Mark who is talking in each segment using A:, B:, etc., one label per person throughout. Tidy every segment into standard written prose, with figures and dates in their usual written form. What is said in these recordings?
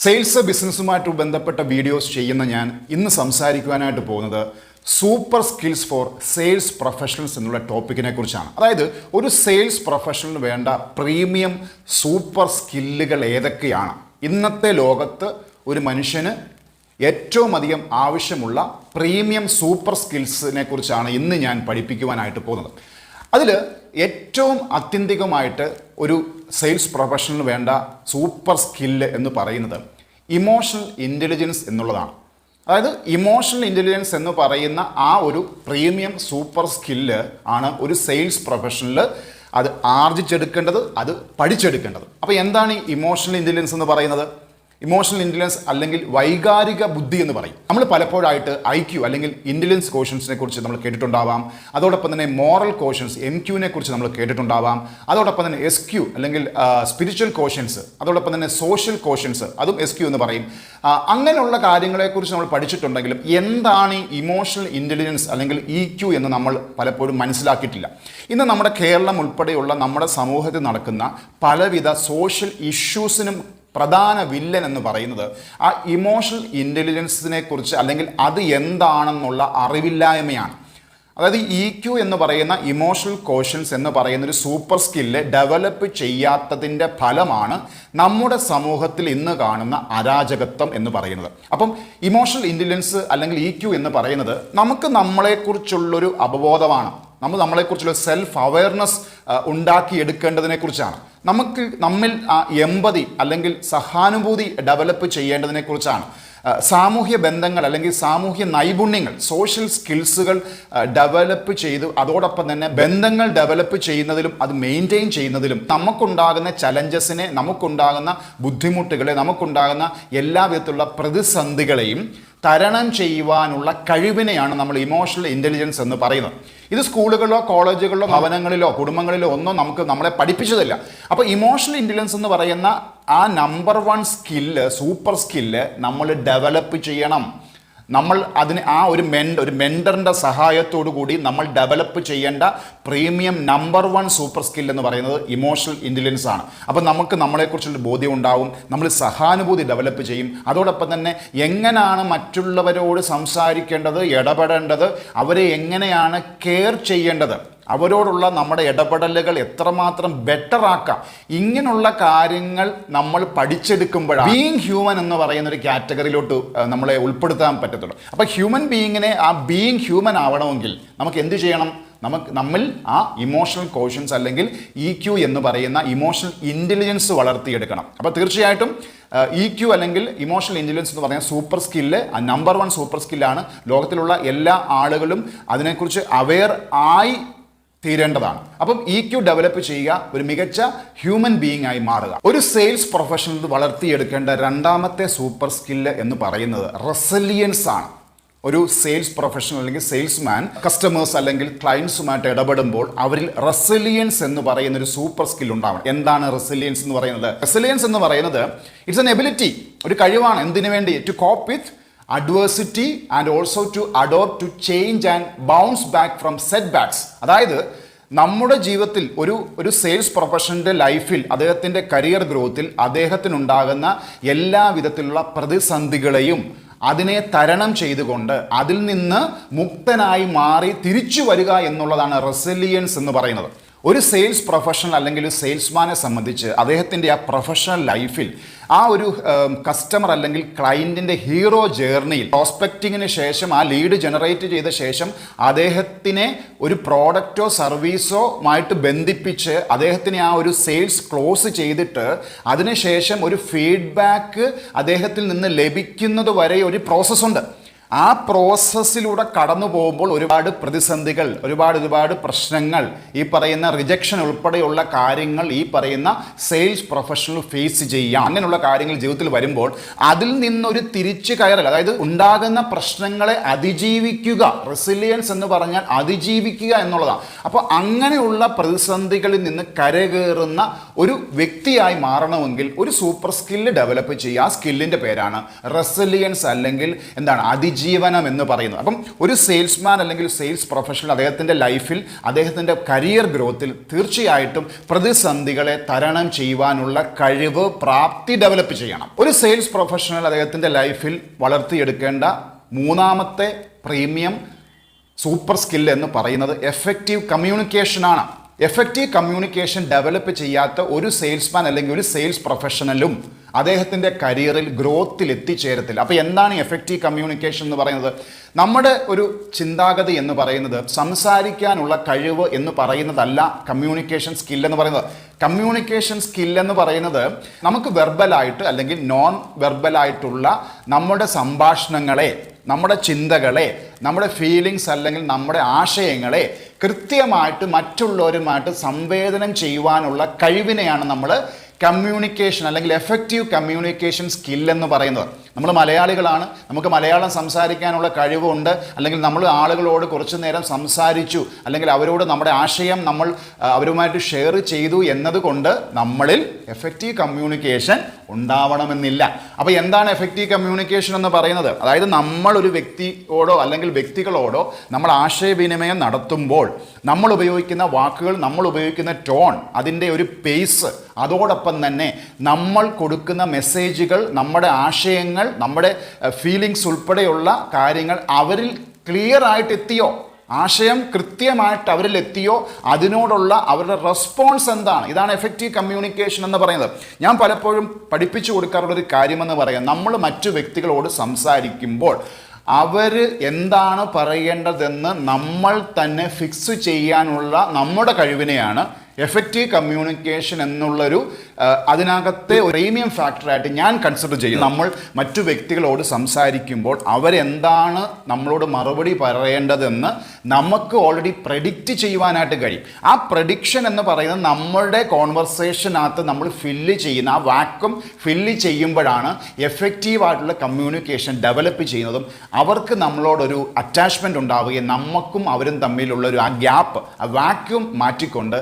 A: Sales ബിസിനസ്സുമായിട്ട് ബന്ധപ്പെട്ട videos ചെയ്യുന്ന ഞാൻ ഇന്ന് സംസാരിക്കുവാനായിട്ട് പോകുന്നത് super skills four sales professionals എന്നുള്ള ടോപ്പിക്കിനെ കുറിച്ചാണ്. അതായത് ഒരു സെയിൽസ് പ്രൊഫഷണലിന് വേണ്ട പ്രീമിയം സൂപ്പർ സ്കില്ലുകൾ ഏതൊക്കെയാണ്, ഇന്നത്തെ ലോകത്ത് ഒരു മനുഷ്യന് ഏറ്റവും അധികം ആവശ്യമുള്ള പ്രീമിയം സൂപ്പർ സ്കിൽസിനെ കുറിച്ചാണ് ഇന്ന് ഞാൻ പഠിപ്പിക്കുവാനായിട്ട് പോകുന്നത്. അതിൽ ഏറ്റവും ആത്യന്തികമായിട്ട് ഒരു സെയിൽസ് പ്രൊഫഷണലിന് വേണ്ട സൂപ്പർ സ്കില്ല് എന്ന് പറയുന്നത് ഇമോഷണൽ ഇൻ്റലിജൻസ് എന്നുള്ളതാണ്. അതായത് ഇമോഷണൽ ഇൻ്റലിജൻസ് എന്ന് പറയുന്ന ആ ഒരു പ്രീമിയം സൂപ്പർ സ്കില്ല് ആണ് ഒരു സെയിൽസ് പ്രൊഫഷണലിൽ അത് ആർജിച്ചെടുക്കേണ്ടത്, അത് പഠിച്ചെടുക്കേണ്ടത്. അപ്പോൾ എന്താണ് ഈ ഇമോഷണൽ ഇൻ്റലിജൻസ് എന്ന് പറയുന്നത്? ഇമോഷണൽ ഇൻ്റലിജൻസ് അല്ലെങ്കിൽ വൈകാരിക ബുദ്ധി എന്ന് പറയും. നമ്മൾ പലപ്പോഴായിട്ട് IQ അല്ലെങ്കിൽ ഇൻ്റലിജൻസ് കോഷ്യൻസിനെ കുറിച്ച് നമ്മൾ കേട്ടിട്ടുണ്ടാവാം. അതോടൊപ്പം തന്നെ മോറൽ കോഷ്യൻസ് MQനെ കുറിച്ച് നമ്മൾ കേട്ടിട്ടുണ്ടാവാം. അതോടൊപ്പം തന്നെ SQ അല്ലെങ്കിൽ സ്പിരിച്വൽ കോഷ്യൻസ്, അതോടൊപ്പം തന്നെ സോഷ്യൽ കോഷ്യൻസ്, അതും SQ എന്ന് പറയും. അങ്ങനെയുള്ള കാര്യങ്ങളെക്കുറിച്ച് നമ്മൾ പഠിച്ചിട്ടുണ്ടെങ്കിലും എന്താണ് ഈ ഇമോഷണൽ ഇൻ്റലിജൻസ് അല്ലെങ്കിൽ EQ എന്ന് നമ്മൾ പലപ്പോഴും മനസ്സിലാക്കിയിട്ടില്ല. ഇന്ന് നമ്മുടെ കേരളം ഉൾപ്പെടെയുള്ള നമ്മുടെ സമൂഹത്തിൽ നടക്കുന്ന പലവിധ സോഷ്യൽ ഇഷ്യൂസിനും പ്രധാന വില്ലൻ എന്ന് പറയുന്നത് ആ ഇമോഷണൽ ഇൻ്റലിജൻസിനെ കുറിച്ച് അല്ലെങ്കിൽ അത് എന്താണെന്നുള്ള അറിവില്ലായ്മയാണ്. അതായത് EQ എന്ന് പറയുന്ന ഇമോഷണൽ കോഷ്യൻസ് എന്ന് പറയുന്ന ഒരു സൂപ്പർ സ്കില്ല് ഡെവലപ്പ് ചെയ്യാത്തതിൻ്റെ ഫലമാണ് നമ്മുടെ സമൂഹത്തിൽ ഇന്ന് കാണുന്ന അരാജകത്വം എന്ന് പറയുന്നത്. അപ്പം ഇമോഷണൽ ഇൻ്റലിജൻസ് അല്ലെങ്കിൽ EQ എന്ന് പറയുന്നത് നമുക്ക് നമ്മളെക്കുറിച്ചുള്ളൊരു അവബോധമാണ്, നമ്മളെക്കുറിച്ചുള്ള സെൽഫ് അവയർനെസ് ഉണ്ടാക്കിയെടുക്കേണ്ടതിനെ കുറിച്ചാണ്. നമ്മിൽ എമ്പതി അല്ലെങ്കിൽ സഹാനുഭൂതി ഡെവലപ്പ് ചെയ്യേണ്ടതിനെ കുറിച്ചാണ്. സാമൂഹ്യ ബന്ധങ്ങൾ അല്ലെങ്കിൽ സാമൂഹ്യ നൈപുണ്യങ്ങൾ, സോഷ്യൽ സ്കിൽസുകൾ ഡെവലപ്പ് ചെയ്ത് അതോടൊപ്പം തന്നെ ബന്ധങ്ങൾ ഡെവലപ്പ് ചെയ്യുന്നതിലും അത് മെയിൻറ്റെയിൻ ചെയ്യുന്നതിലും നമുക്കുണ്ടാകുന്ന ചലഞ്ചസിനെ, നമുക്കുണ്ടാകുന്ന ബുദ്ധിമുട്ടുകളെ, നമുക്കുണ്ടാകുന്ന എല്ലാ വിധത്തിലുള്ള പ്രതിസന്ധികളെയും തരണം ചെയ്യുവാനുള്ള കഴിവിനെയാണ് നമ്മൾ ഇമോഷണൽ ഇൻ്റലിജൻസ് എന്ന് പറയുന്നത്. ഇത് സ്കൂളുകളിലോ കോളേജുകളിലോ ഭവനങ്ങളിലോ കുടുംബങ്ങളിലോ ഒന്നും നമ്മളെ പഠിപ്പിച്ചതില്ല. അപ്പോൾ ഇമോഷണൽ ഇൻ്റലിജൻസ് എന്ന് പറയുന്ന ആ നമ്പർ 1 സ്കില്ല്, സൂപ്പർ സ്കില്ല് നമ്മൾ ഡെവലപ്പ് ചെയ്യണം. നമ്മൾ അതിന് ആ ഒരു മെൻറ്ററിൻ്റെ സഹായത്തോടു കൂടി നമ്മൾ ഡെവലപ്പ് ചെയ്യേണ്ട പ്രീമിയം നമ്പർ 1 സൂപ്പർ സ്കിൽ എന്ന് പറയുന്നത് ഇമോഷണൽ ഇൻ്റലിജൻസ് ആണ്. അപ്പോൾ നമുക്ക് നമ്മളെക്കുറിച്ചുള്ള ബോധ്യം ഉണ്ടാവും, നമ്മൾ സഹാനുഭൂതി ഡെവലപ്പ് ചെയ്യും. അതോടൊപ്പം തന്നെ എങ്ങനെയാണ് മറ്റുള്ളവരോട് സംസാരിക്കേണ്ടത്, ഇടപെടേണ്ടത്, അവരെ എങ്ങനെയാണ് കെയർ ചെയ്യേണ്ടത്, അവരോടുള്ള നമ്മുടെ ഇടപെടലുകൾ എത്രമാത്രം ബെറ്റർ ആക്കാം, ഇങ്ങനെയുള്ള കാര്യങ്ങൾ നമ്മൾ പഠിച്ചെടുക്കുമ്പോഴാണ് ബീയിങ് ഹ്യൂമൻ എന്ന് പറയുന്ന ഒരു കാറ്റഗറിയിലോട്ട് നമ്മളെ ഉൾപ്പെടുത്താൻ പറ്റത്തുള്ളൂ. അപ്പോൾ ഹ്യൂമൻ ബീയിങ്ങിനെ ആ ബീയിങ് ഹ്യൂമൻ ആവണമെങ്കിൽ നമുക്ക് എന്ത് ചെയ്യണം? നമ്മിൽ ആ ഇമോഷണൽ കോഷ്യൻസ് അല്ലെങ്കിൽ EQ എന്ന് പറയുന്ന ഇമോഷണൽ ഇൻ്റലിജൻസ് വളർത്തിയെടുക്കണം. അപ്പോൾ തീർച്ചയായിട്ടും EQ അല്ലെങ്കിൽ ഇമോഷണൽ ഇൻ്റലിജൻസ് എന്ന് പറയുന്ന സൂപ്പർ സ്കില്ല് നമ്പർ 1 സൂപ്പർ സ്കില്ലാണ്. ലോകത്തിലുള്ള എല്ലാ ആളുകളും അതിനെക്കുറിച്ച് അവെയർ ആയി തീരേണ്ടതാണ്. അപ്പം EQ ഡെവലപ്പ് ചെയ്യുക, ഒരു മികച്ച ഹ്യൂമൻ ബീയിങ് ആയി മാറുക. ഒരു സെയിൽസ് പ്രൊഫഷണൽ വളർത്തിയെടുക്കേണ്ട രണ്ടാമത്തെ സൂപ്പർ സ്കില്ല് എന്ന് പറയുന്നത് റെസിലിയൻസ് ആണ്. ഒരു സെയിൽസ് പ്രൊഫഷണൽ അല്ലെങ്കിൽ സെയിൽസ്മാൻ കസ്റ്റമേഴ്സ് അല്ലെങ്കിൽ ക്ലയൻസുമായിട്ട് ഇടപെടുമ്പോൾ അവരിൽ റെസിലിയൻസ് എന്ന് പറയുന്ന ഒരു സൂപ്പർ സ്കിൽ ഉണ്ടാവണം. എന്താണ് റെസിലിയൻസ് എന്ന് പറയുന്നത്? റെസിലിയൻസ് എന്ന് പറയുന്നത് ഇറ്റ്സ് എൻ എബിലിറ്റി, ഒരു കഴിവാണ്. എന്തിനു വേണ്ടി? To cope with adversity and also to adopt to change and bounce back from setbacks. അതായത് നമ്മുടെ ജീവിതത്തിൽ ഒരു സെയിൽസ് പ്രൊഫഷണലിൻ്റെ ലൈഫിൽ, അദ്ദേഹത്തിൻ്റെ കരിയർ ഗ്രോത്തിൽ അദ്ദേഹത്തിനുണ്ടാകുന്ന എല്ലാ വിധത്തിലുള്ള പ്രതിസന്ധികളെയും അതിനെ തരണം ചെയ്തുകൊണ്ട് അതിൽ നിന്ന് മുക്തനായി മാറി തിരിച്ചു വരിക എന്നുള്ളതാണ് റെസിലിയൻസ് എന്ന് പറയുന്നത്. ഒരു സെയിൽസ് പ്രൊഫഷണൽ അല്ലെങ്കിൽ ഒരു സെയിൽസ്മാനെ സംബന്ധിച്ച് അദ്ദേഹത്തിൻ്റെ ആ പ്രൊഫഷണൽ ലൈഫിൽ ആ ഒരു കസ്റ്റമർ അല്ലെങ്കിൽ ക്ലയൻറ്റിൻ്റെ ഹീറോ ജേർണിയിൽ പ്രോസ്പെക്റ്റിങ്ങിന് ശേഷം ആ ലീഡ് ജനറേറ്റ് ചെയ്ത ശേഷം അദ്ദേഹത്തിനെ ഒരു പ്രോഡക്റ്റോ സർവീസോ ആയിട്ട് ബന്ധിപ്പിച്ച് അദ്ദേഹത്തിന് ആ ഒരു സെയിൽസ് ക്ലോസ് ചെയ്തിട്ട് അതിനുശേഷം ഒരു ഫീഡ്ബാക്ക് അദ്ദേഹത്തിൽ നിന്ന് ലഭിക്കുന്നത് വരെ ഒരു പ്രോസസ്സുണ്ട്. ആ പ്രോസസ്സിലൂടെ കടന്നു പോകുമ്പോൾ ഒരുപാട് പ്രതിസന്ധികൾ, ഒരുപാട് പ്രശ്നങ്ങൾ, ഈ പറയുന്ന റിജക്ഷൻ ഉൾപ്പെടെയുള്ള കാര്യങ്ങൾ ഈ പറയുന്ന സെയിൽസ് പ്രൊഫഷണൽ ഫേസ് ചെയ്യാം. അങ്ങനെയുള്ള കാര്യങ്ങൾ ജീവിതത്തിൽ വരുമ്പോൾ അതിൽ നിന്നൊരു തിരിച്ചു കയറൽ, അതായത് ഉണ്ടാകുന്ന പ്രശ്നങ്ങളെ അതിജീവിക്കുക. റെസിലിയൻസ് എന്ന് പറഞ്ഞാൽ അതിജീവിക്കുക എന്നുള്ളതാണ്. അപ്പോൾ അങ്ങനെയുള്ള പ്രതിസന്ധികളിൽ നിന്ന് കരകയറുന്ന ഒരു വ്യക്തിയായി മാറണമെങ്കിൽ ഒരു സൂപ്പർ സ്കില്ല് ഡെവലപ്പ് ചെയ്യുക. ആ സ്കില്ലിൻ്റെ പേരാണ് റെസിലിയൻസ് അല്ലെങ്കിൽ എന്താണ്, അതിജീവനം എന്ന് പറയുന്നത്. അപ്പം ഒരു സെയിൽസ്മാൻ അല്ലെങ്കിൽ സെയിൽസ് പ്രൊഫഷണൽ അദ്ദേഹത്തിൻ്റെ ലൈഫിൽ അദ്ദേഹത്തിൻ്റെ കരിയർ ഗ്രോത്തിൽ തീർച്ചയായിട്ടും പ്രതിസന്ധികളെ തരണം ചെയ്യുവാനുള്ള കഴിവ്, പ്രാപ്തി ഡെവലപ്പ് ചെയ്യണം. ഒരു സെയിൽസ് പ്രൊഫഷണൽ അദ്ദേഹത്തിൻ്റെ ലൈഫിൽ വളർത്തിയെടുക്കേണ്ട മൂന്നാമത്തെ പ്രീമിയം സൂപ്പർ സ്കിൽ എന്ന് പറയുന്നത് എഫക്റ്റീവ് കമ്മ്യൂണിക്കേഷനാണ്. എഫക്റ്റീവ് കമ്മ്യൂണിക്കേഷൻ ഡെവലപ്പ് ചെയ്യാത്ത ഒരു സെയിൽസ്മാൻ അല്ലെങ്കിൽ ഒരു സെയിൽസ് പ്രൊഫഷണലും അദ്ദേഹത്തിൻ്റെ കരിയറിൽ ഗ്രോത്തിൽ എത്തിച്ചേരത്തില്ല. അപ്പോൾ എന്താണ് എഫക്റ്റീവ് കമ്മ്യൂണിക്കേഷൻ എന്ന് പറയുന്നത്? നമ്മുടെ ഒരു ചിന്താഗതി എന്ന് പറയുന്നത് സംസാരിക്കാനുള്ള കഴിവ് എന്ന് പറയുന്നതല്ല കമ്മ്യൂണിക്കേഷൻ സ്കിൽ എന്ന് പറയുന്നത്. കമ്മ്യൂണിക്കേഷൻ സ്കിൽ എന്ന് പറയുന്നത് നമുക്ക് വെർബലായിട്ട് അല്ലെങ്കിൽ നോൺ വെർബലായിട്ടുള്ള നമ്മുടെ സംഭാഷണങ്ങളെ, നമ്മുടെ ചിന്തകളെ, നമ്മുടെ ഫീലിങ്സ് അല്ലെങ്കിൽ നമ്മുടെ ആശയങ്ങളെ കൃത്യമായിട്ട് മറ്റുള്ളവരുമായിട്ട് സംവേദനം ചെയ്യുവാനുള്ള കഴിവിനെയാണ് നമ്മൾ കമ്മ്യൂണിക്കേഷൻ അല്ലെങ്കിൽ എഫക്റ്റീവ് കമ്മ്യൂണിക്കേഷൻ സ്കിൽ എന്ന് പറയുന്നത്. നമ്മൾ മലയാളികളാണ്, നമുക്ക് മലയാളം സംസാരിക്കാനുള്ള കഴിവുണ്ട്, അല്ലെങ്കിൽ നമ്മൾ ആളുകളോട് കുറച്ചു നേരം സംസാരിച്ചു, അല്ലെങ്കിൽ അവരോട് നമ്മുടെ ആശയം നമ്മൾ അവരുമായിട്ട് ഷെയർ ചെയ്തു എന്നതുകൊണ്ട് നമ്മളിൽ എഫക്റ്റീവ് കമ്മ്യൂണിക്കേഷൻ ഉണ്ടാവണമെന്നില്ല. അപ്പോൾ എന്താണ് എഫക്റ്റീവ് കമ്മ്യൂണിക്കേഷൻ എന്ന് പറയുന്നത്? അതായത് നമ്മൾ ഒരു വ്യക്തിയോടോ അല്ലെങ്കിൽ വ്യക്തികളോടോ നമ്മൾ ആശയവിനിമയം നടത്തുമ്പോൾ നമ്മൾ ഉപയോഗിക്കുന്ന വാക്കുകൾ, നമ്മൾ ഉപയോഗിക്കുന്ന ടോൺ, അതിൻ്റെ ഒരു പേസ്, അതോടൊപ്പം തന്നെ നമ്മൾ കൊടുക്കുന്ന മെസ്സേജുകൾ, നമ്മുടെ ആശയങ്ങൾ, നമ്മുടെ ഫീലിങ്സ് ഉൾപ്പെടെയുള്ള കാര്യങ്ങൾ അവരിൽ ക്ലിയർ ആയിട്ട് എത്തിയോ, ആശയം കൃത്യമായിട്ട് അവരിൽ എത്തിയോ, അതിനോടുള്ള അവരുടെ റെസ്പോൺസ് എന്താണ്? ഇതാണ് എഫക്റ്റീവ് കമ്മ്യൂണിക്കേഷൻ എന്ന് പറയുന്നത്. ഞാൻ പലപ്പോഴും പഠിപ്പിച്ചു കൊടുക്കാറുള്ളൊരു കാര്യമെന്ന് പറയാം, നമ്മൾ മറ്റു വ്യക്തികളോട് സംസാരിക്കുമ്പോൾ അവർ എന്താണ് പറയേണ്ടതെന്ന് നമ്മൾ തന്നെ ഫിക്സ് ചെയ്യാനുള്ള നമ്മുടെ കഴിവിനെയാണ് എഫക്റ്റീവ് കമ്മ്യൂണിക്കേഷൻ എന്നുള്ളൊരു അതിനകത്തെ പ്രീമിയം ഫാക്ടറായിട്ട് ഞാൻ കൺസിഡർ ചെയ്യും. നമ്മൾ മറ്റു വ്യക്തികളോട് സംസാരിക്കുമ്പോൾ അവരെന്താണ് നമ്മളോട് മറുപടി പറയേണ്ടതെന്ന് നമുക്ക് ഓൾറെഡി പ്രെഡിക്റ്റ് ചെയ്യുവാനായിട്ട് കഴിയും. ആ പ്രഡിക്ഷൻ എന്ന് പറയുന്നത് നമ്മളുടെ കോൺവെർസേഷനകത്ത് നമ്മൾ ഫില്ല് ചെയ്യുന്ന, ആ വാക്വം ഫില്ല് ചെയ്യുമ്പോഴാണ് എഫക്റ്റീവായിട്ടുള്ള കമ്മ്യൂണിക്കേഷൻ ഡെവലപ്പ് ചെയ്യുന്നതും അവർക്ക് നമ്മളോടൊരു അറ്റാച്ച്മെൻറ്റ് ഉണ്ടാവുകയും നമുക്കും അവരും തമ്മിലുള്ളൊരു ആ ഗ്യാപ്പ്, ആ വാക്യൂം മാറ്റിക്കൊണ്ട്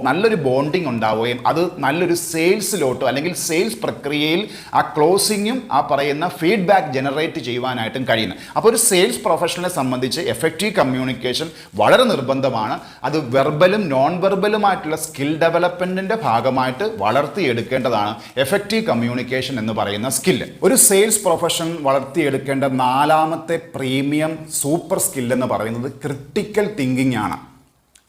A: നല്ലൊരു ബോണ്ടിങ് ഉണ്ടാവുകയും അത് നല്ലൊരു സെയിൽസിലോട്ടോ അല്ലെങ്കിൽ സെയിൽസ് പ്രക്രിയയിൽ ആ ക്ലോസിങ്ങും ആ പറയുന്ന ഫീഡ്ബാക്ക് ജനറേറ്റ് ചെയ്യുവാനായിട്ടും കഴിയുന്നത്. അപ്പോൾ ഒരു സെയിൽസ് പ്രൊഫഷണലെ സംബന്ധിച്ച് എഫക്റ്റീവ് കമ്മ്യൂണിക്കേഷൻ വളരെ നിർബന്ധമാണ്. അത് വെർബലും നോൺ വെർബലുമായിട്ടുള്ള സ്കിൽ ഡെവലപ്മെൻറ്റിൻ്റെ ഭാഗമായിട്ട് വളർത്തിയെടുക്കേണ്ടതാണ് എഫക്റ്റീവ് കമ്മ്യൂണിക്കേഷൻ എന്ന് പറയുന്ന സ്കില്ല്. ഒരു സെയിൽസ് പ്രൊഫഷൻ വളർത്തിയെടുക്കേണ്ട നാലാമത്തെ പ്രീമിയം സൂപ്പർ സ്കില്ലെന്ന് പറയുന്നത് ക്രിട്ടിക്കൽ തിങ്കിങ് ആണ്.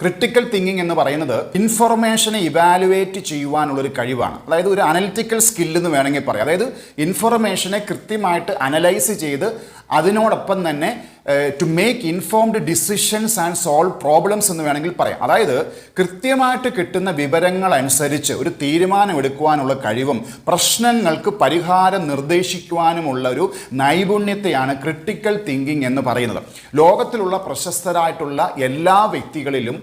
A: ക്രിട്ടിക്കൽ തിങ്കിങ് എന്ന് പറയുന്നത് ഇൻഫർമേഷനെ ഇവാലുവേറ്റ് ചെയ്യുവാനുള്ളൊരു കഴിവാണ്. അതായത് ഒരു അനലിറ്റിക്കൽ സ്കില്ലെന്ന് വേണമെങ്കിൽ പറയാം. അതായത് ഇൻഫർമേഷനെ കൃത്യമായിട്ട് അനലൈസ് ചെയ്ത് അതിനോടൊപ്പം തന്നെ to make informed decisions and solve problems എന്ന് വേണമെങ്കിൽ പറയാം. അതായത് കൃത്യമായിട്ട് കിട്ടുന്ന വിവരങ്ങൾ അനുസരിച്ച് ഒരു തീരുമാനം എടുക്കുവാനുള്ള കഴിവും പ്രശ്നങ്ങൾക്ക് പരിഹാരം നിർദ്ദേശിക്കുവാനുമുള്ള ഒരു നൈപുണ്യത്തെയാണ് ക്രിട്ടിക്കൽ തിങ്കിങ് എന്ന് പറയുന്നത്. ലോകത്തിലുള്ള പ്രശസ്തരായിട്ടുള്ള എല്ലാ വ്യക്തികളിലും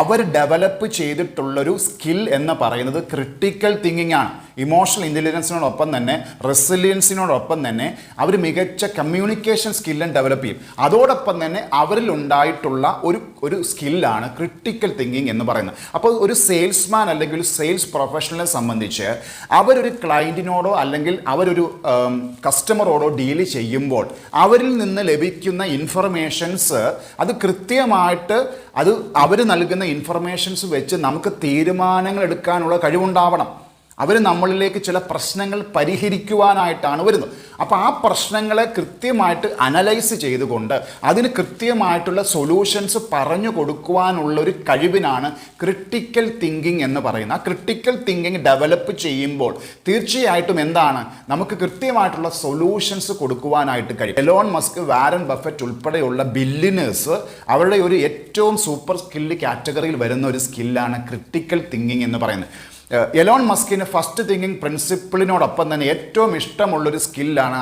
A: അവർ ഡെവലപ്പ് ചെയ്തിട്ടുള്ളൊരു സ്കിൽ എന്ന് പറയുന്നത് ക്രിട്ടിക്കൽ തിങ്കിങ് ആണ്. ഇമോഷണൽ ഇൻ്റലിജൻസിനോടൊപ്പം തന്നെ റെസിലിയൻസിനോടൊപ്പം തന്നെ അവർ മികച്ച കമ്മ്യൂണിക്കേഷൻ സ്കില്ലും ഡെവലപ്പ് ചെയ്യും. അതോടൊപ്പം തന്നെ അവരിൽ ഉണ്ടായിട്ടുള്ള ഒരു സ്കില്ലാണ് ക്രിട്ടിക്കൽ തിങ്കിങ് എന്ന് പറയുന്നത്. അപ്പോൾ ഒരു സെയിൽസ്മാൻ അല്ലെങ്കിൽ ഒരു സെയിൽസ് പ്രൊഫഷണലിനെ സംബന്ധിച്ച് അവരൊരു ക്ലയൻറ്റിനോടോ അല്ലെങ്കിൽ അവരൊരു കസ്റ്റമറോടോ ഡീല് ചെയ്യുമ്പോൾ അവരിൽ നിന്ന് ലഭിക്കുന്ന ഇൻഫർമേഷൻസ് അത് കൃത്യമായിട്ട് അവർ നൽകുന്ന ഇൻഫർമേഷൻസ് വെച്ച് നമുക്ക് തീരുമാനങ്ങൾ എടുക്കാനുള്ള കഴിവുണ്ടാവണം. അവർ നമ്മളിലേക്ക് ചില പ്രശ്നങ്ങൾ പരിഹരിക്കുവാനായിട്ടാണ് വരുന്നത്. അപ്പോൾ ആ പ്രശ്നങ്ങളെ കൃത്യമായിട്ട് അനലൈസ് ചെയ്തുകൊണ്ട് അതിന് കൃത്യമായിട്ടുള്ള സൊല്യൂഷൻസ് പറഞ്ഞു കൊടുക്കുവാനുള്ളൊരു കഴിവിനാണ് ക്രിട്ടിക്കൽ തിങ്കിങ് എന്ന് പറയുന്നത്. ആ ക്രിട്ടിക്കൽ തിങ്കിങ് ഡെവലപ്പ് ചെയ്യുമ്പോൾ തീർച്ചയായിട്ടും എന്താണ്, നമുക്ക് കൃത്യമായിട്ടുള്ള സൊല്യൂഷൻസ് കൊടുക്കുവാനായിട്ട് കഴിയും. എലോൺ മസ്ക്, വാരൻ ബഫറ്റ് ഉൾപ്പെടെയുള്ള ബില്യനേഴ്സ് അവരുടെ ഒരു ഏറ്റവും സൂപ്പർ സ്കില്ല് കാറ്റഗറിയിൽ വരുന്ന ഒരു സ്കില്ലാണ് ക്രിട്ടിക്കൽ തിങ്കിങ് എന്ന് പറയുന്നത്. എലോൺ മസ്കിന് ഫസ്റ്റ് തിങ്കിങ് പ്രിൻസിപ്പിളിനോടൊപ്പം തന്നെ ഏറ്റവും ഇഷ്ടമുള്ളൊരു സ്കില്ലാണ്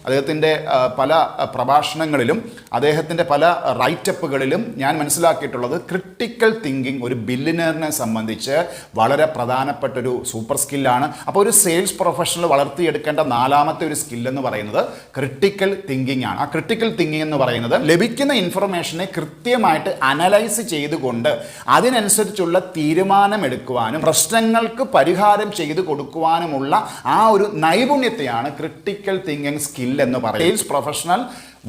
A: അദ്ദേഹത്തിൻ്റെ പല പ്രഭാഷണങ്ങളിലും അദ്ദേഹത്തിൻ്റെ പല റൈറ്റപ്പുകളിലും ഞാൻ മനസ്സിലാക്കിയിട്ടുള്ളത് ക്രിട്ടിക്കൽ തിങ്കിങ് ഒരു ബില്യനറിനെ സംബന്ധിച്ച് വളരെ പ്രധാനപ്പെട്ടൊരു സൂപ്പർ സ്കില്ലാണ്. അപ്പോൾ ഒരു സെയിൽസ് പ്രൊഫഷണൽ വളർത്തിയെടുക്കേണ്ട നാലാമത്തെ ഒരു സ്കില്ലെന്ന് പറയുന്നത് ക്രിട്ടിക്കൽ തിങ്കിങ് ആണ്. ആ ക്രിട്ടിക്കൽ തിങ്കിങ് എന്ന് പറയുന്നത് ലഭിക്കുന്ന ഇൻഫർമേഷനെ കൃത്യമായിട്ട് അനലൈസ് ചെയ്തുകൊണ്ട് അതിനനുസരിച്ചുള്ള തീരുമാനമെടുക്കുവാനും പ്രശ്നങ്ങൾ പ്രശ്നങ്ങൾക്ക് പരിഹാരം ചെയ്തു കൊടുക്കുവാനുമുള്ള ആ ഒരു നൈപുണ്യത്തെയാണ് ക്രിട്ടിക്കൽ തിങ്കിങ് സ്കിൽ എന്ന് പറയുന്നത്. സെയിൽസ് പ്രൊഫഷണൽ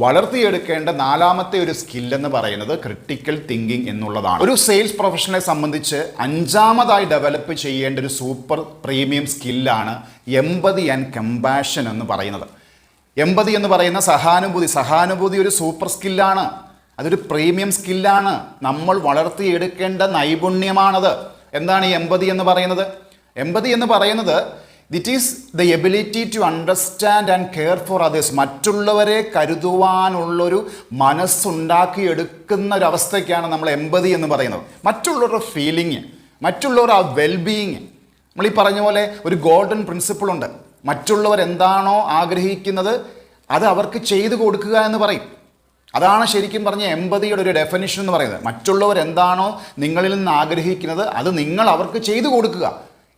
A: വളർത്തിയെടുക്കേണ്ട നാലാമത്തെ ഒരു സ്കിൽ എന്ന് പറയുന്നത് ക്രിട്ടിക്കൽ തിങ്കിങ് എന്നുള്ളതാണ്. ഒരു സെയിൽസ് പ്രൊഫഷണലെ സംബന്ധിച്ച് അഞ്ചാമതായി ഡെവലപ്പ് ചെയ്യേണ്ട ഒരു സൂപ്പർ പ്രീമിയം സ്കില്ലാണ് എംപതി ആൻഡ് കമ്പാഷൻ എന്ന് പറയുന്നത്. എംപതി എന്ന് പറയുന്ന സഹാനുഭൂതി ഒരു സൂപ്പർ സ്കില്ലാണ്. അതൊരു പ്രീമിയം സ്കില്ലാണ്. നമ്മൾ വളർത്തിയെടുക്കേണ്ട നൈപുണ്യമാണത്. എന്താണ് ഈ എംപതി എന്ന് പറയുന്നത്? എംപതി എന്ന് പറയുന്നത് it is the ability to understand and care for others. മറ്റുള്ളവരെ കരുതുവാനുള്ളൊരു മനസ്സുണ്ടാക്കിയെടുക്കുന്ന ഒരു അവസ്ഥയ്ക്കാണ് നമ്മൾ എംപതി എന്ന് പറയുന്നത്. മറ്റുള്ളവരുടെ ഫീലിംഗ്, മറ്റുള്ളവരുടെ ആ വെൽബീയിങ്. നമ്മൾ ഈ പറഞ്ഞ പോലെ ഒരു ഗോൾഡൻ പ്രിൻസിപ്പിൾ ഉണ്ട്. മറ്റുള്ളവർ എന്താണോ ആഗ്രഹിക്കുന്നത് അത് അവർക്ക് ചെയ്തു കൊടുക്കുക എന്ന് പറയും. അതാണ് ശരിക്കും പറഞ്ഞ എംപതിയുടെ ഒരു ഡെഫിനിഷൻ എന്ന് പറയുന്നത്. മറ്റുള്ളവർ എന്താണോ നിങ്ങളിൽ നിന്ന് ആഗ്രഹിക്കുന്നത് അത് നിങ്ങൾ അവർക്ക് ചെയ്തു കൊടുക്കുക.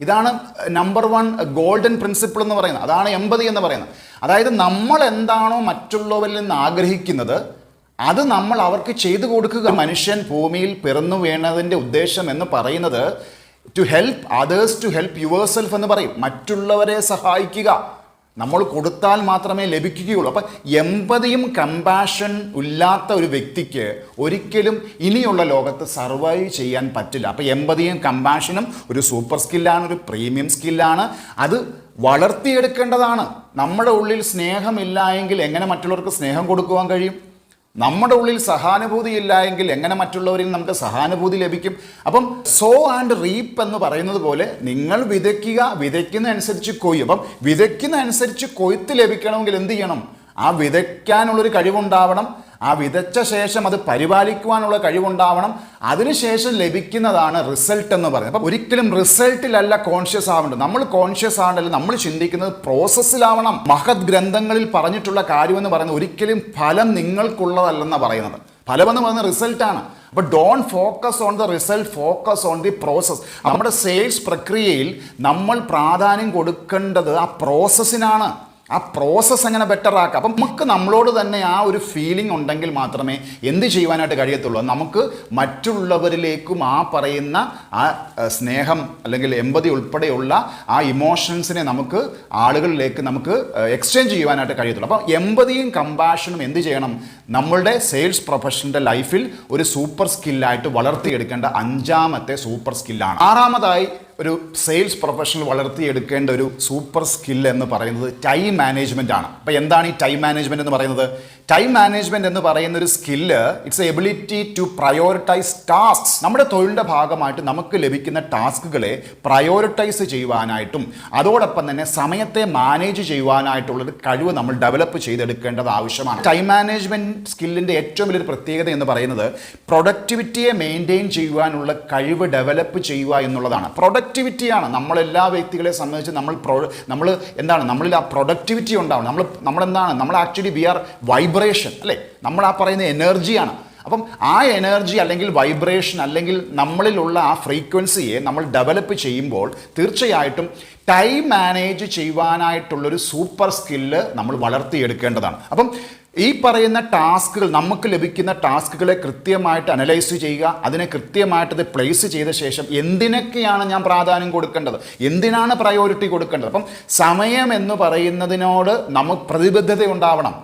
A: ഇതാണ് നമ്പർ 1 ഗോൾഡൻ പ്രിൻസിപ്പിൾ എന്ന് പറയുന്നത്. അതാണ് എംപതി എന്ന് പറയുന്നത്. അതായത് നമ്മൾ എന്താണോ മറ്റുള്ളവരിൽ നിന്ന് ആഗ്രഹിക്കുന്നത് അത് നമ്മൾ അവർക്ക് ചെയ്തു കൊടുക്കുക. മനുഷ്യൻ ഭൂമിയിൽ പിറന്നു വീണതിൻ്റെ ഉദ്ദേശം എന്ന് പറയുന്നത് to help others to help yourself എന്ന് പറയും. മറ്റുള്ളവരെ സഹായിക്കുക. നമ്മൾ കൊടുത്താൽ മാത്രമേ ലഭിക്കുകയുള്ളൂ. അപ്പം എംപതിയും കമ്പാഷൻ ഇല്ലാത്ത ഒരു വ്യക്തിക്ക് ഒരിക്കലും ഇനിയുള്ള ലോകത്ത് സർവൈവ് ചെയ്യാൻ പറ്റില്ല. അപ്പം എംപതിയും കമ്പാഷനും ഒരു സൂപ്പർ സ്കില്ലാണ്, ഒരു പ്രീമിയം സ്കില്ലാണ്. അത് വളർത്തിയെടുക്കേണ്ടതാണ്. നമ്മുടെ ഉള്ളിൽ സ്നേഹമില്ല എങ്കിൽ എങ്ങനെ മറ്റുള്ളവർക്ക് സ്നേഹം കൊടുക്കുവാൻ കഴിയും? നമ്മുടെ ഉള്ളിൽ സഹാനുഭൂതി ഇല്ല എങ്കിൽ എങ്ങനെ മറ്റുള്ളവരിൽ നമുക്ക് സഹാനുഭൂതി ലഭിക്കും? അപ്പം സോ ആൻഡ് റീപ്പ് എന്ന് പറയുന്നത് പോലെ നിങ്ങൾ വിതയ്ക്കുന്ന അനുസരിച്ച് കൊയ്യും. അപ്പം വിതയ്ക്കുന്ന അനുസരിച്ച് കൊയ്ത്ത് ലഭിക്കണമെങ്കിൽ എന്ത് ചെയ്യണം? ആ വിതയ്ക്കാനുള്ളൊരു കഴിവുണ്ടാവണം. ആ വിതച്ച ശേഷം അത് പരിപാലിക്കുവാനുള്ള കഴിവുണ്ടാവണം. അതിനുശേഷം ലഭിക്കുന്നതാണ് റിസൾട്ട് എന്ന് പറയുന്നത്. അപ്പം ഒരിക്കലും റിസൾട്ടിലല്ല കോൺഷ്യസ് ആവേണ്ടത്. നമ്മൾ കോൺഷ്യസ് ആവേണ്ടല്ല, നമ്മൾ ചിന്തിക്കുന്നത് പ്രോസസ്സിലാവണം. മഹത് ഗ്രന്ഥങ്ങളിൽ പറഞ്ഞിട്ടുള്ള കാര്യമെന്ന് പറയുന്നത് ഒരിക്കലും ഫലം നിങ്ങൾക്കുള്ളതല്ലെന്നാണ് പറയുന്നത്. ഫലമെന്ന് പറയുന്നത് റിസൾട്ടാണ്. അപ്പോൾ don't focus on the result, focus on the process. നമ്മുടെ സെയിൽസ് പ്രക്രിയയിൽ നമ്മൾ പ്രാധാന്യം കൊടുക്കേണ്ടത് ആ പ്രോസസ്സിനാണ്. ആ പ്രോസസ്സ് എങ്ങനെ ബെറ്റർ ആക്കാം. അപ്പം നമുക്ക് നമ്മളോട് തന്നെ ആ ഒരു ഫീലിംഗ് ഉണ്ടെങ്കിൽ മാത്രമേ എന്ത് ചെയ്യുവാനായിട്ട് കഴിയത്തുള്ളൂ. നമുക്ക് മറ്റുള്ളവരിലേക്കും ആ പറയുന്ന ആ സ്നേഹം അല്ലെങ്കിൽ എംപതി ഉൾപ്പെടെയുള്ള ആ ഇമോഷൻസിനെ നമുക്ക് ആളുകളിലേക്ക് നമുക്ക് എക്സ്ചേഞ്ച് ചെയ്യുവാനായിട്ട് കഴിയത്തുള്ളൂ. അപ്പം എംപതിയും കമ്പാഷനും എന്ത് ചെയ്യണം? നമ്മളുടെ സെയിൽസ് പ്രൊഫഷൻ്റെ ലൈഫിൽ ഒരു സൂപ്പർ സ്കില്ലായിട്ട് വളർത്തിയെടുക്കേണ്ട അഞ്ചാമത്തെ സൂപ്പർ സ്കില്ലാണ്. ആറാമതായി ഒരു സെയിൽസ് പ്രൊഫഷണൽ വളർത്തിയെടുക്കേണ്ട ഒരു സൂപ്പർ സ്കിൽ എന്ന് പറയുന്നത് ടൈം മാനേജ്മെൻ്റ് ആണ്. അപ്പോൾ എന്താണ് ഈ ടൈം മാനേജ്മെൻറ്റ് എന്ന് പറയുന്നത്? ടൈം മാനേജ്മെൻറ്റ് എന്ന് പറയുന്ന ഒരു skill it's ability to prioritise tasks. നമ്മുടെ തൊഴിലിൻ്റെ ഭാഗമായിട്ട് നമുക്ക് ലഭിക്കുന്ന ടാസ്കുകളെ പ്രയോറിറ്റൈസ് ചെയ്യുവാനായിട്ടും അതോടൊപ്പം തന്നെ സമയത്തെ മാനേജ് ചെയ്യുവാനായിട്ടുള്ളൊരു കഴിവ് നമ്മൾ ഡെവലപ്പ് ചെയ്തെടുക്കേണ്ടത് ആവശ്യമാണ്. ടൈം മാനേജ്മെൻറ്റ് സ്കില്ലിൻ്റെ ഏറ്റവും വലിയൊരു പ്രത്യേകത എന്ന് പറയുന്നത് പ്രൊഡക്ടിവിറ്റിയെ മെയിൻറ്റെയിൻ ചെയ്യുവാനുള്ള കഴിവ് ഡെവലപ്പ് ചെയ്യുക എന്നുള്ളതാണ്. പ്രൊഡക്ടിവിറ്റിയാണ് നമ്മളെല്ലാ വ്യക്തികളെ സംബന്ധിച്ച് നമ്മൾ എന്താണ് നമ്മളിൽ ആ പ്രൊഡക്ടിവിറ്റി ഉണ്ടാവണം. നമ്മൾ ആക്ച്വലി വി ആർ വൈബ്രേഷൻ അല്ലേ? നമ്മൾ ആ പറയുന്ന എനർജിയാണ്. അപ്പം ആ എനർജി അല്ലെങ്കിൽ വൈബ്രേഷൻ അല്ലെങ്കിൽ നമ്മളിലുള്ള ആ ഫ്രീക്വൻസിയെ നമ്മൾ ഡെവലപ്പ് ചെയ്യുമ്പോൾ തീർച്ചയായിട്ടും ടൈം മാനേജ് ചെയ്യുവാനായിട്ടുള്ളൊരു സൂപ്പർ സ്കില്ല് നമ്മൾ വളർത്തിയെടുക്കേണ്ടതാണ്. അപ്പം ഈ പറയുന്ന ടാസ്കുകൾ, നമുക്ക് ലഭിക്കുന്ന ടാസ്കുകളെ കൃത്യമായിട്ട് അനലൈസ് ചെയ്യുക, അതിനെ കൃത്യമായിട്ട് അത് പ്ലേസ് ചെയ്ത ശേഷം എന്തിനൊക്കെയാണ് ഞാൻ പ്രാധാന്യം കൊടുക്കേണ്ടത്, എന്തിനാണ് പ്രയോറിറ്റി കൊടുക്കേണ്ടത്. അപ്പം സമയം എന്ന് പറയുന്നതിനോട് നമുക്ക് പ്രതിബദ്ധത ഉണ്ടാവണം.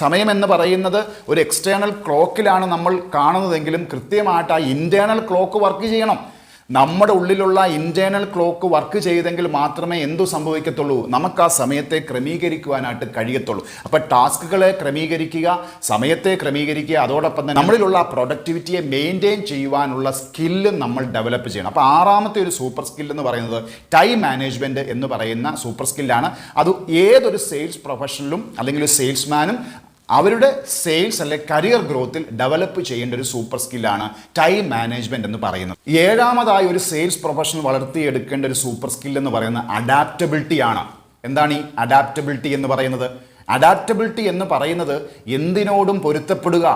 A: സമയം എന്ന് പറയുന്നത് ഒരു എക്സ്റ്റേണൽ ക്ലോക്കിലാണ് നമ്മൾ കാണുന്നതെങ്കിലും കൃത്യമായിട്ട് ആ ഇൻറ്റേർണൽ ക്ലോക്ക് വർക്ക് ചെയ്യണം. നമ്മുടെ ഉള്ളിലുള്ള ഇൻറ്റേർണൽ ക്ലോക്ക് വർക്ക് ചെയ്തെങ്കിൽ മാത്രമേ എന്തു സംഭവിക്കത്തുള്ളൂ? നമുക്ക് ആ സമയത്തെ ക്രമീകരിക്കുവാനായിട്ട് കഴിയത്തുള്ളൂ. അപ്പോൾ ടാസ്കുകളെ ക്രമീകരിക്കുക, സമയത്തെ ക്രമീകരിക്കുക, അതോടൊപ്പം തന്നെ നമ്മളിലുള്ള പ്രൊഡക്ടിവിറ്റിയെ മെയിൻറ്റെയിൻ ചെയ്യുവാനുള്ള സ്കില്ലും നമ്മൾ ഡെവലപ്പ് ചെയ്യണം. അപ്പോൾ ആറാമത്തെ ഒരു സൂപ്പർ സ്കിൽ എന്ന് പറയുന്നത് ടൈം മാനേജ്മെൻറ്റ് എന്ന് പറയുന്ന സൂപ്പർ സ്കില്ലാണ്. അത് ഏതൊരു സെയിൽസ് പ്രൊഫഷണലും അല്ലെങ്കിൽ ഒരു സെയിൽസ്മാനും അവരുടെ സെയിൽസ് അല്ലെ കരിയർ ഗ്രോത്തിൽ ഡെവലപ്പ് ചെയ്യേണ്ട ഒരു സൂപ്പർ സ്കില്ലാണ് ടൈം മാനേജ്മെൻറ്റ് എന്ന് പറയുന്നത്. ഏഴാമതായി ഒരു സെയിൽസ് പ്രൊഫഷണൽ വളർത്തിയെടുക്കേണ്ട ഒരു സൂപ്പർ സ്കിൽ എന്ന് പറയുന്നത് അഡാപ്റ്റബിലിറ്റി ആണ്. എന്താണ് ഈ അഡാപ്റ്റബിലിറ്റി എന്ന് പറയുന്നത്? അഡാപ്റ്റബിലിറ്റി എന്ന് പറയുന്നത് എന്തിനോടും പൊരുത്തപ്പെടുക,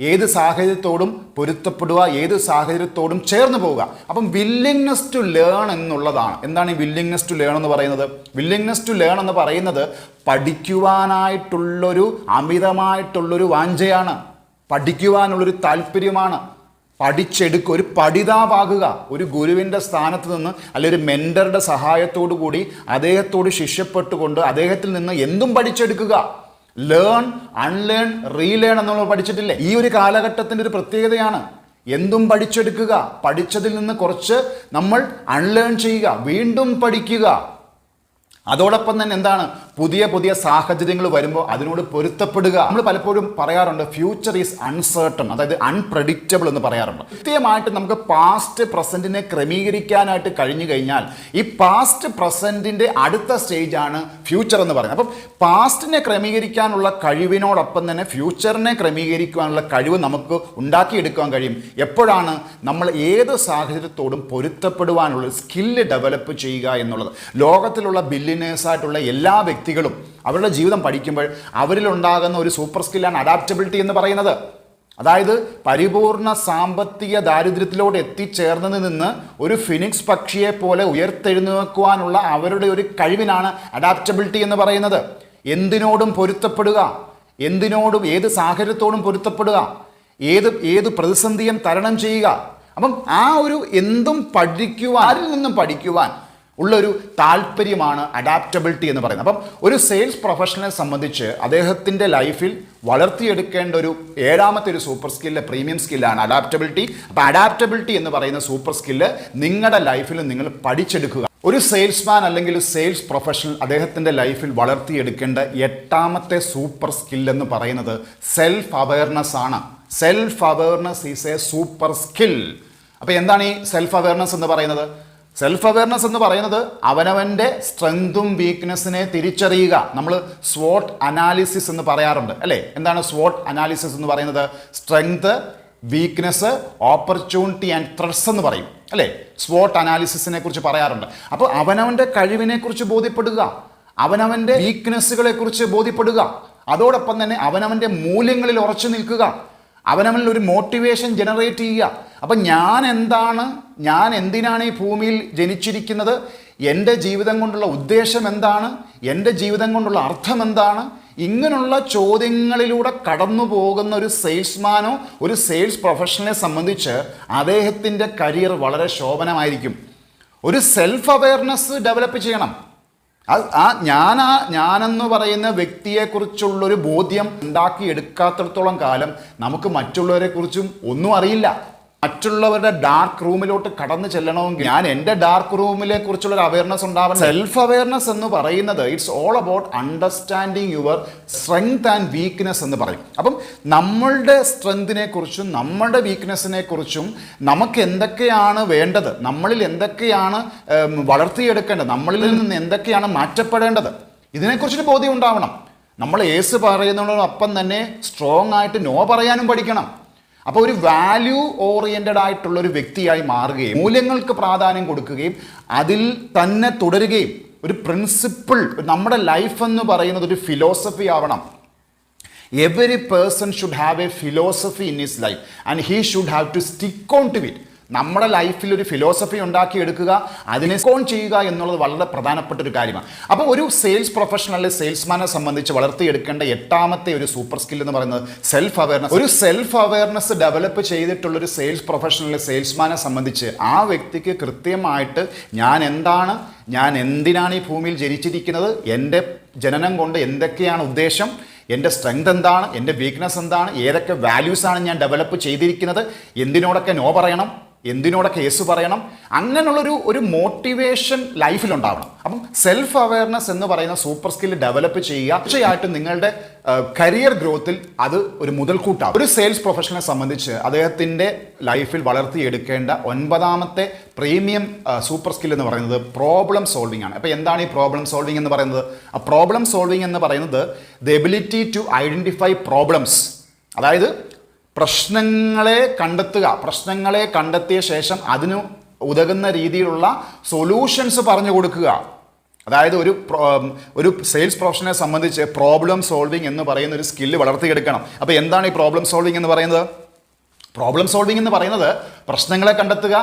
A: ഏത് സാഹചര്യത്തോടും പൊരുത്തപ്പെടുക, ഏത് സാഹചര്യത്തോടും ചേർന്ന് പോവുക. അപ്പം വില്ലിങ്നെസ് ടു ലേൺ എന്നുള്ളതാണ്. എന്താണ് ഈ വില്ലിങ്നെസ് ടു ലേൺ എന്ന് പറയുന്നത്? വില്ലിങ്നെസ് ടു ലേൺ എന്ന് പറയുന്നത് പഠിക്കുവാനായിട്ടുള്ളൊരു അമിതമായിട്ടുള്ളൊരു വാഞ്ചയാണ്, പഠിക്കുവാനുള്ളൊരു താല്പര്യമാണ്. പഠിച്ചെടുക്കുക, ഒരു പഠിതാവാകുക. ഒരു ഗുരുവിൻ്റെ സ്ഥാനത്ത് നിന്ന് അല്ലെങ്കിൽ ഒരു മെൻറ്ററുടെ സഹായത്തോടു കൂടി അദ്ദേഹത്തോട് ശിഷ്യപ്പെട്ടുകൊണ്ട് അദ്ദേഹത്തിൽ നിന്ന് എന്തും പഠിച്ചെടുക്കുക. ലേൺ, അൺലേൺ, റീലേൺ എന്നുള്ള പഠിച്ചിട്ടില്ലേ? ഈ ഒരു കാലഘട്ടത്തിൻ്റെ ഒരു പ്രത്യേകതയാണ്. എന്തും പഠിച്ചെടുക്കുക, പഠിച്ചതിൽ നിന്ന് കുറച്ച് നമ്മൾ അൺലേൺ ചെയ്യുക, വീണ്ടും പഠിക്കുക. അതോടൊപ്പം തന്നെ എന്താണ്, പുതിയ പുതിയ സാഹചര്യങ്ങൾ വരുമ്പോൾ അതിനോട് പൊരുത്തപ്പെടുക. നമ്മൾ പലപ്പോഴും പറയാറുണ്ട് ഫ്യൂച്ചർ ഈസ് അൺസർട്ടൺ, അതായത് അൺപ്രഡിക്റ്റബിൾ എന്ന് പറയാറുണ്ട്. കൃത്യമായിട്ട് നമുക്ക് പാസ്റ്റ് പ്രസന്റിനെ ക്രമീകരിക്കാനായിട്ട് കഴിഞ്ഞു കഴിഞ്ഞാൽ ഈ പാസ്റ്റ് പ്രസന്റിന്റെ അടുത്ത സ്റ്റേജാണ് ഫ്യൂച്ചർ എന്ന് പറയുന്നത്. അപ്പം പാസ്റ്റിനെ ക്രമീകരിക്കാനുള്ള കഴിവിനോടൊപ്പം തന്നെ ഫ്യൂച്ചറിനെ ക്രമീകരിക്കാനുള്ള കഴിവ് നമുക്ക് ഉണ്ടാക്കിയെടുക്കാൻ കഴിയും. എപ്പോഴാണ് നമ്മൾ ഏത് സാഹചര്യത്തോടും പൊരുത്തപ്പെടുവാനുള്ള സ്കില്ല് ഡെവലപ്പ് ചെയ്യുക എന്നുള്ളത്. ലോകത്തിലുള്ള ബില്യനേഴ്സായിട്ടുള്ള എല്ലാ വ്യക്തികളും അവരുടെ ജീവിതം പഠിക്കുമ്പോൾ അവരിലുണ്ടാകുന്ന ഒരു സൂപ്പർ സ്കില്ലാണ് അഡാപ്റ്റബിലിറ്റി എന്ന് പറയുന്നത്. അതായത് പരിപൂർണ സാമ്പത്തിക ദാരിദ്ര്യത്തിലോട്ട് എത്തിച്ചേർന്നതിൽ നിന്ന് ഒരു ഫിനിക്സ് പക്ഷിയെ പോലെ ഉയർത്തെഴുന്നേൽക്കുവാനുള്ള അവരുടെ ഒരു കഴിവിനാണ് അഡാപ്റ്റബിലിറ്റി എന്ന് പറയുന്നത്. എന്തിനോടും പൊരുത്തപ്പെടുക, എന്തിനോടും ഏത് സാഹചര്യത്തോടും പൊരുത്തപ്പെടുക, ഏത് പ്രതിസന്ധിയും തരണം ചെയ്യുക. അപ്പം ആ ഒരു എന്തും പഠിക്കുവാൻ, ആരിൽ നിന്നും പഠിക്കുവാൻ ഉള്ളൊരു താല്പര്യമാണ് അഡാപ്റ്റബിലിറ്റി എന്ന് പറയുന്നത്. അപ്പം ഒരു സെയിൽസ് പ്രൊഫഷണലെ സംബന്ധിച്ച് അദ്ദേഹത്തിൻ്റെ ലൈഫിൽ വളർത്തിയെടുക്കേണ്ട ഒരു ഏഴാമത്തെ ഒരു സൂപ്പർ സ്കില്ല്, പ്രീമിയം സ്കില്ലാണ് അഡാപ്റ്റബിലിറ്റി. അപ്പോൾ അഡാപ്റ്റബിലിറ്റി എന്ന് പറയുന്ന സൂപ്പർ സ്കില്ല് നിങ്ങളുടെ ലൈഫിൽ നിങ്ങൾ പഠിച്ചെടുക്കുക. ഒരു സെയിൽസ്മാൻ അല്ലെങ്കിൽ സെയിൽസ് പ്രൊഫഷണൽ അദ്ദേഹത്തിൻ്റെ ലൈഫിൽ വളർത്തിയെടുക്കേണ്ട എട്ടാമത്തെ സൂപ്പർ സ്കില്ലെന്ന് പറയുന്നത് സെൽഫ് അവയർനെസ് ആണ്. Self awareness is A super skill. അപ്പോൾ എന്താണ് ഈ സെൽഫ് അവയർനെസ് എന്ന് പറയുന്നത്? സെൽഫ് അവയർനെസ് എന്ന് പറയുന്നത് അവനവൻ്റെ സ്ട്രെങ്തും വീക്ക്നെസ്സിനെ തിരിച്ചറിയുക. നമ്മൾ സ്വോട്ട് അനാലിസിസ് എന്ന് പറയാറുണ്ട് അല്ലേ? എന്താണ് സ്വോട്ട് അനാലിസിസ് എന്ന് പറയുന്നത്? Strength, weakness, opportunity and threats എന്ന് പറയും അല്ലേ? സ്വോട്ട് അനാലിസിസിനെ കുറിച്ച് പറയാറുണ്ട്. അപ്പോൾ അവനവൻ്റെ കഴിവിനെ കുറിച്ച് ബോധ്യപ്പെടുക, അവനവൻ്റെ വീക്ക്നെസ്സുകളെ കുറിച്ച് ബോധ്യപ്പെടുക, അതോടൊപ്പം തന്നെ അവനവൻ്റെ മൂല്യങ്ങളിൽ ഉറച്ചു നിൽക്കുക, അവനവനിൽ ഒരു മോട്ടിവേഷൻ ജനറേറ്റ് ചെയ്യുക. അപ്പം ഞാൻ എന്താണ്, ഞാൻ എന്തിനാണ് ഈ ഭൂമിയിൽ ജനിച്ചിരിക്കുന്നത്, എൻ്റെ ജീവിതം കൊണ്ടുള്ള ഉദ്ദേശം എന്താണ്, എൻ്റെ ജീവിതം കൊണ്ടുള്ള അർത്ഥം എന്താണ്, ഇങ്ങനെയുള്ള ചോദ്യങ്ങളിലൂടെ കടന്നു പോകുന്ന ഒരു സെയിൽസ്മാനോ ഒരു സെയിൽസ് പ്രൊഫഷണലെ സംബന്ധിച്ച് അദ്ദേഹത്തിൻ്റെ കരിയർ വളരെ ശോഭനമായിരിക്കും. ഒരു സെൽഫ് അവയർനെസ് ഡെവലപ്പ് ചെയ്യണം. ഞാനെന്ന് പറയുന്ന വ്യക്തിയെക്കുറിച്ചുള്ളൊരു ബോധ്യം ഉണ്ടാക്കിയെടുക്കാത്തിടത്തോളം കാലം നമുക്ക് മറ്റുള്ളവരെ കുറിച്ചും ഒന്നും അറിയില്ല. മറ്റുള്ളവരുടെ ഡാർക്ക് റൂമിലോട്ട് കടന്നു ചെല്ലണമെങ്കിൽ ഞാൻ എൻ്റെ ഡാർക്ക് റൂമിലെ കുറിച്ചുള്ളൊരു അവയർനെസ് ഉണ്ടാവണം. സെൽഫ് അവയർനെസ് എന്ന് പറയുന്നത് it's all about understanding your strength and weakness എന്ന് പറയും. അപ്പം നമ്മളുടെ സ്ട്രെങ്തിനെ കുറിച്ചും നമ്മളുടെ വീക്ക്നെസ്സിനെ കുറിച്ചും നമുക്ക് എന്തൊക്കെയാണ് വേണ്ടത്, നമ്മളിൽ എന്തൊക്കെയാണ് വളർത്തിയെടുക്കേണ്ടത്, നമ്മളിൽ നിന്ന് എന്തൊക്കെയാണ് മാറ്റപ്പെടേണ്ടത്, ഇതിനെക്കുറിച്ചൊരു ബോധ്യം ഉണ്ടാവണം. നമ്മൾ യേസ് പറയുന്നതോടൊപ്പം തന്നെ സ്ട്രോങ് ആയിട്ട് നോ പറയാനും പഠിക്കണം. അപ്പോൾ ഒരു വാല്യൂ ഓറിയൻറ്റഡ് ആയിട്ടുള്ള ഒരു വ്യക്തിയായി മാറുകയും മൂല്യങ്ങൾക്ക് പ്രാധാന്യം കൊടുക്കുകയും അതിൽ തന്നെ തുടരുകയും ഒരു പ്രിൻസിപ്പിൾ, നമ്മുടെ ലൈഫ് എന്ന് പറയുന്നത് ഒരു ഫിലോസഫി ആവണം. Every person should have a philosophy in his life and he should have to stick on to it. നമ്മുടെ ലൈഫിൽ ഒരു ഫിലോസഫി ഉണ്ടാക്കിയെടുക്കുക, അതിനെ സ്കോൺ ചെയ്യുക എന്നുള്ളത് വളരെ പ്രധാനപ്പെട്ട ഒരു കാര്യമാണ്. അപ്പോൾ ഒരു സെയിൽസ് പ്രൊഫഷണൽ സെയിൽസ്മാനെ സംബന്ധിച്ച് വളർത്തിയെടുക്കേണ്ട എട്ടാമത്തെ ഒരു സൂപ്പർ സ്കിൽ എന്ന് പറയുന്നത് സെൽഫ് അവയർനെസ്. ഒരു സെൽഫ് അവയർനെസ് ഡെവലപ്പ് ചെയ്തിട്ടുള്ളൊരു സെയിൽസ് പ്രൊഫഷണൽ സെയിൽസ്മാനെ സംബന്ധിച്ച് ആ വ്യക്തിക്ക് കൃത്യമായിട്ട് ഞാൻ എന്താണ്, ഞാൻ എന്തിനാണ് ഈ ഭൂമിയിൽ ജനിച്ചിരിക്കുന്നത്, എൻ്റെ ജനനം കൊണ്ട് എന്തൊക്കെയാണ് ഉദ്ദേശം, എൻ്റെ സ്ട്രെങ്ത് എന്താണ്, എൻ്റെ വീക്ക്നെസ് എന്താണ്, ഏതൊക്കെ വാല്യൂസാണ് ഞാൻ ഡെവലപ്പ് ചെയ്തിരിക്കുന്നത്, എന്തിനോടൊക്കെ നോ പറയണം, എന്തിനോടൊക്കെ യേസ് പറയണം, അങ്ങനെയുള്ളൊരു മോട്ടിവേഷൻ ലൈഫിലുണ്ടാവണം. അപ്പം സെൽഫ് അവയർനെസ് എന്ന് പറയുന്ന സൂപ്പർ സ്കിൽ ഡെവലപ്പ് ചെയ്യുക തീർച്ചയായിട്ടും നിങ്ങളുടെ കരിയർ ഗ്രോത്തിൽ അത് ഒരു മുതൽക്കൂട്ടാവും. ഒരു സെയിൽസ് പ്രൊഫഷണലെ സംബന്ധിച്ച് അദ്ദേഹത്തിൻ്റെ ലൈഫിൽ വളർത്തിയെടുക്കേണ്ട ഒൻപതാമത്തെ പ്രീമിയം സൂപ്പർ സ്കിൽ എന്ന് പറയുന്നത് പ്രോബ്ലം സോൾവിംഗ് ആണ്. അപ്പോൾ എന്താണ് ഈ പ്രോബ്ലം സോൾവിംഗ് എന്ന് പറയുന്നത്? ആ പ്രോബ്ലം സോൾവിംഗ് എന്ന് പറയുന്നത് the ability to identify problems, അതായത് പ്രശ്നങ്ങളെ കണ്ടെത്തുക, പ്രശ്നങ്ങളെ കണ്ടെത്തിയ ശേഷം അതിന് ഉതകുന്ന രീതിയിലുള്ള സൊല്യൂഷൻസ് പറഞ്ഞു കൊടുക്കുക. അതായത് ഒരു സെയിൽസ് പ്രൊഫഷനെ സംബന്ധിച്ച് പ്രോബ്ലം സോൾവിങ് എന്ന് പറയുന്ന ഒരു സ്കില്ല് വളർത്തിയെടുക്കണം. അപ്പോൾ എന്താണ് ഈ പ്രോബ്ലം സോൾവിങ് എന്ന് പറയുന്നത്? പ്രോബ്ലം സോൾവിങ് എന്ന് പറയുന്നത് പ്രശ്നങ്ങളെ കണ്ടെത്തുക,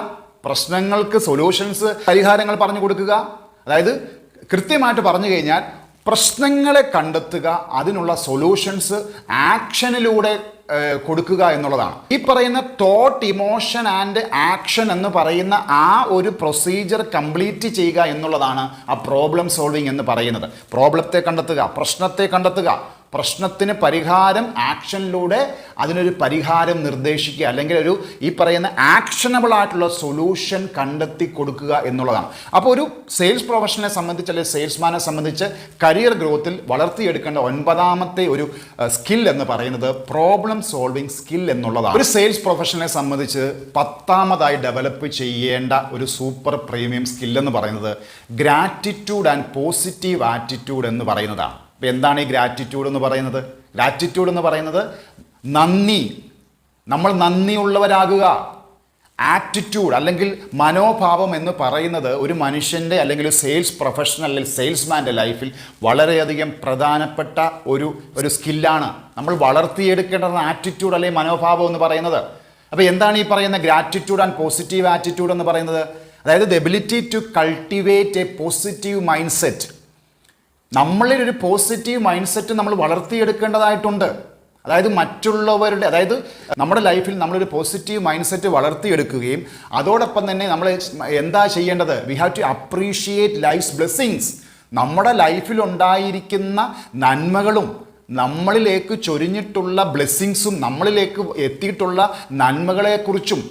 A: പ്രശ്നങ്ങൾക്ക് സൊല്യൂഷൻസ്, പരിഹാരങ്ങൾ പറഞ്ഞു കൊടുക്കുക. അതായത് കൃത്യമായിട്ട് പറഞ്ഞു കഴിഞ്ഞാൽ പ്രശ്നങ്ങളെ കണ്ടെത്തുക, അതിനുള്ള സൊല്യൂഷൻസ് ആക്ഷനിലൂടെ കൊടുക്കുക എന്നുള്ളതാണ്. ഈ പറയുന്ന തോട്ട്, ഇമോഷൻ ആൻഡ് ആക്ഷൻ എന്ന് പറയുന്ന ആ ഒരു പ്രൊസീജിയർ കംപ്ലീറ്റ് ചെയ്യുക എന്നുള്ളതാണ് ആ പ്രോബ്ലം സോൾവിങ് എന്ന് പറയുന്നത്. പ്രോബ്ലത്തെ കണ്ടെത്തുക, പ്രശ്നത്തെ കണ്ടെത്തുക, പ്രശ്നത്തിന് പരിഹാരം ആക്ഷനിലൂടെ അതിനൊരു പരിഹാരം നിർദ്ദേശിക്കുക, അല്ലെങ്കിൽ ഒരു ഈ പറയുന്ന ആക്ഷനബിൾ ആയിട്ടുള്ള സൊല്യൂഷൻ കണ്ടെത്തി കൊടുക്കുക എന്നുള്ളതാണ്. അപ്പോൾ ഒരു സെയിൽസ് പ്രൊഫഷനെ സംബന്ധിച്ച് അല്ലെങ്കിൽ സെയിൽസ്മാനെ സംബന്ധിച്ച് കരിയർ ഗ്രോത്തിൽ വളർത്തിയെടുക്കേണ്ട 9ാമത്തെ ഒരു സ്കിൽ എന്ന് പറയുന്നത് പ്രോബ്ലം സോൾവിങ് സ്കിൽ എന്നുള്ളതാണ്. ഒരു സെയിൽസ് പ്രൊഫഷനെ സംബന്ധിച്ച് 10ാമതായി ഡെവലപ്പ് ചെയ്യേണ്ട ഒരു സൂപ്പർ പ്രീമിയം സ്കിൽ എന്ന് പറയുന്നത് ഗ്രാറ്റിറ്റ്യൂഡ് ആൻഡ് പോസിറ്റീവ് ആറ്റിറ്റ്യൂഡ് എന്ന് പറയുന്നതാണ്. അപ്പോൾ എന്താണ് ഈ ഗ്രാറ്റിറ്റ്യൂഡ് എന്ന് പറയുന്നത്? ഗ്രാറ്റിറ്റ്യൂഡ് എന്ന് പറയുന്നത് നന്ദി, നമ്മൾ നന്ദിയുള്ളവരാകുക. ആറ്റിറ്റ്യൂഡ് അല്ലെങ്കിൽ മനോഭാവം എന്ന് പറയുന്നത് ഒരു മനുഷ്യൻ്റെ അല്ലെങ്കിൽ ഒരു സെയിൽസ് പ്രൊഫഷണൽ അല്ലെങ്കിൽ സെയിൽസ്മാൻ്റെ ലൈഫിൽ വളരെയധികം പ്രധാനപ്പെട്ട ഒരു സ്കില്ലാണ്. നമ്മൾ വളർത്തിയെടുക്കേണ്ടത് ആറ്റിറ്റ്യൂഡ് അല്ലെങ്കിൽ മനോഭാവം എന്ന് പറയുന്നത്. അപ്പോൾ എന്താണ് ഈ പറയുന്ന ഗ്രാറ്റിറ്റ്യൂഡ് ആൻഡ് പോസിറ്റീവ് ആറ്റിറ്റ്യൂഡ് എന്ന് പറയുന്നത്? അതായത് the ability to cultivate a positive mind set. നമ്മളിൽ ഒരു പോസിറ്റീവ് മൈൻഡ് സെറ്റ് നമ്മൾ വളർത്തിയെടുക്കേണ്ടതായിട്ടുണ്ട്. അതായത് മറ്റുള്ളവരുടെ, അതായത് നമ്മുടെ ലൈഫിൽ നമ്മളൊരു പോസിറ്റീവ് മൈൻഡ് സെറ്റ് വളർത്തിയെടുക്കുകയും അതോടൊപ്പം തന്നെ നമ്മൾ എന്താ ചെയ്യേണ്ടത്? We have to appreciate life's blessings. നമ്മുടെ ലൈഫിൽ ഉണ്ടായിരിക്കുന്ന നന്മകളും നമ്മളിലേക്ക് ചൊരിഞ്ഞിട്ടുള്ള ബ്ലെസ്സിങ്സും നമ്മളിലേക്ക് എത്തിയിട്ടുള്ള നന്മകളെക്കുറിച്ചും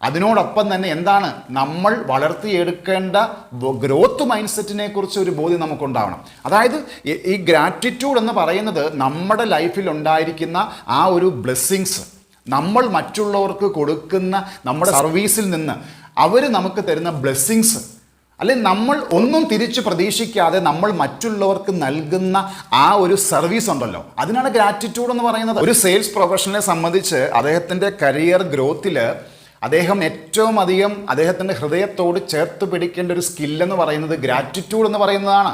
A: അതിനോടൊപ്പം തന്നെ എന്താണ് നമ്മൾ വളർത്തിയെടുക്കേണ്ട ഗ്രോത്ത് മൈൻഡ് സെറ്റിനെ കുറിച്ച് ഒരു ബോധ്യം നമുക്കുണ്ടാവണം. അതായത് ഈ ഗ്രാറ്റിറ്റ്യൂഡ് എന്ന് പറയുന്നത് നമ്മുടെ ലൈഫിൽ ഉണ്ടായിരിക്കുന്ന ആ ഒരു ബ്ലെസ്സിങ്സ്, നമ്മൾ മറ്റുള്ളവർക്ക് കൊടുക്കുന്ന നമ്മുടെ സർവീസിൽ നിന്ന് അവർ നമുക്ക് തരുന്ന ബ്ലെസ്സിങ്സ്, അല്ലെങ്കിൽ നമ്മൾ ഒന്നും തിരിച്ച് പ്രതീക്ഷിക്കാതെ നമ്മൾ മറ്റുള്ളവർക്ക് നൽകുന്ന ആ ഒരു സർവീസ് ഉണ്ടല്ലോ, അതിനാണ് ഗ്രാറ്റിറ്റ്യൂഡ് എന്ന് പറയുന്നത്. ഒരു സെയിൽസ് പ്രൊഫഷണലെ സംബന്ധിച്ച് അദ്ദേഹത്തിൻ്റെ കരിയർ ഗ്രോത്തിൽ അദ്ദേഹം ഏറ്റവും അധികം അദ്ദേഹത്തിൻ്റെ ഹൃദയത്തോട് ചേർത്ത് പിടിക്കേണ്ട ഒരു സ്കില്ലെന്ന് പറയുന്നത് ഗ്രാറ്റിറ്റ്യൂഡ് എന്ന് പറയുന്നതാണ്.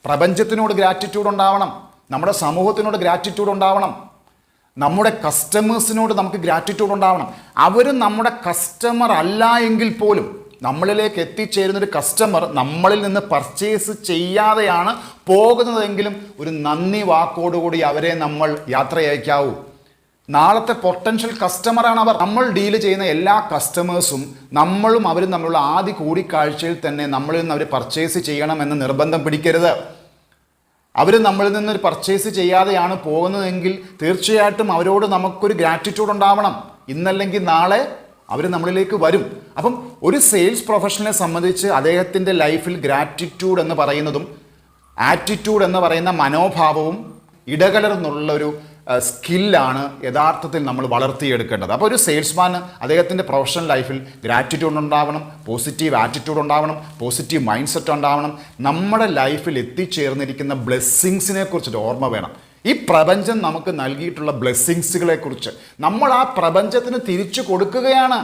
A: പ്രപഞ്ചത്തിനോട് ഗ്രാറ്റിറ്റ്യൂഡ് ഉണ്ടാവണം, നമ്മുടെ സമൂഹത്തിനോട് ഗ്രാറ്റിറ്റ്യൂഡ് ഉണ്ടാവണം, നമ്മുടെ കസ്റ്റമേഴ്സിനോട് നമുക്ക് ഗ്രാറ്റിറ്റ്യൂഡ് ഉണ്ടാവണം. അവർ നമ്മുടെ കസ്റ്റമർ അല്ല എങ്കിൽ പോലും നമ്മളിലേക്ക് എത്തിച്ചേരുന്നൊരു കസ്റ്റമർ നമ്മളിൽ നിന്ന് പർച്ചേസ് ചെയ്യാതെയാണ് പോകുന്നതെങ്കിലും ഒരു നന്ദി വാക്കോടുകൂടി അവരെ നമ്മൾ യാത്രയയക്കാവൂ. നാളത്തെ പൊട്ടൻഷ്യൽ കസ്റ്റമറാണ് അവർ. നമ്മൾ ഡീൽ ചെയ്യുന്ന എല്ലാ കസ്റ്റമേഴ്സും നമ്മളും അവരും തമ്മിലുള്ള ആദ്യ കൂടിക്കാഴ്ചയിൽ തന്നെ നമ്മളിൽ നിന്ന് അവർ പർച്ചേസ് ചെയ്യണമെന്ന് നിർബന്ധം പിടിക്കരുത്. അവർ നമ്മളിൽ നിന്ന് പർച്ചേസ് ചെയ്യാതെയാണ് പോകുന്നതെങ്കിൽ തീർച്ചയായിട്ടും അവരോട് നമുക്കൊരു ഗ്രാറ്റിറ്റ്യൂഡ് ഉണ്ടാവണം. ഇന്നല്ലെങ്കിൽ നാളെ അവർ നമ്മളിലേക്ക് വരും. അപ്പം ഒരു സെയിൽസ് പ്രൊഫഷണലെ സംബന്ധിച്ച് അദ്ദേഹത്തിൻ്റെ ലൈഫിൽ ഗ്രാറ്റിറ്റ്യൂഡ് എന്ന് പറയുന്നതും ആറ്റിറ്റ്യൂഡ് എന്ന് പറയുന്ന മനോഭാവവും ഇടകലർന്നുള്ളൊരു സ്കില്ലാണ് യഥാർത്ഥത്തിൽ നമ്മൾ വളർത്തിയെടുക്കേണ്ടത്. അപ്പോൾ ഒരു സെയിൽസ്മാൻ അദ്ദേഹത്തിൻ്റെ പ്രൊഫഷണൽ ലൈഫിൽ ഗ്രാറ്റിറ്റ്യൂഡ് ഉണ്ടാവണം, പോസിറ്റീവ് ആറ്റിറ്റ്യൂഡ് ഉണ്ടാവണം, പോസിറ്റീവ് മൈൻഡ് സെറ്റ് ഉണ്ടാവണം. നമ്മുടെ ലൈഫിൽ എത്തിച്ചേർന്നിരിക്കുന്ന ബ്ലെസ്സിങ്സിനെ കുറിച്ചിട്ട് ഓർമ്മ വേണം. ഈ പ്രപഞ്ചം നമുക്ക് നൽകിയിട്ടുള്ള ബ്ലെസ്സിങ്സുകളെ കുറിച്ച് നമ്മൾ ആ പ്രപഞ്ചത്തിന് തിരിച്ചു കൊടുക്കുകയാണ്.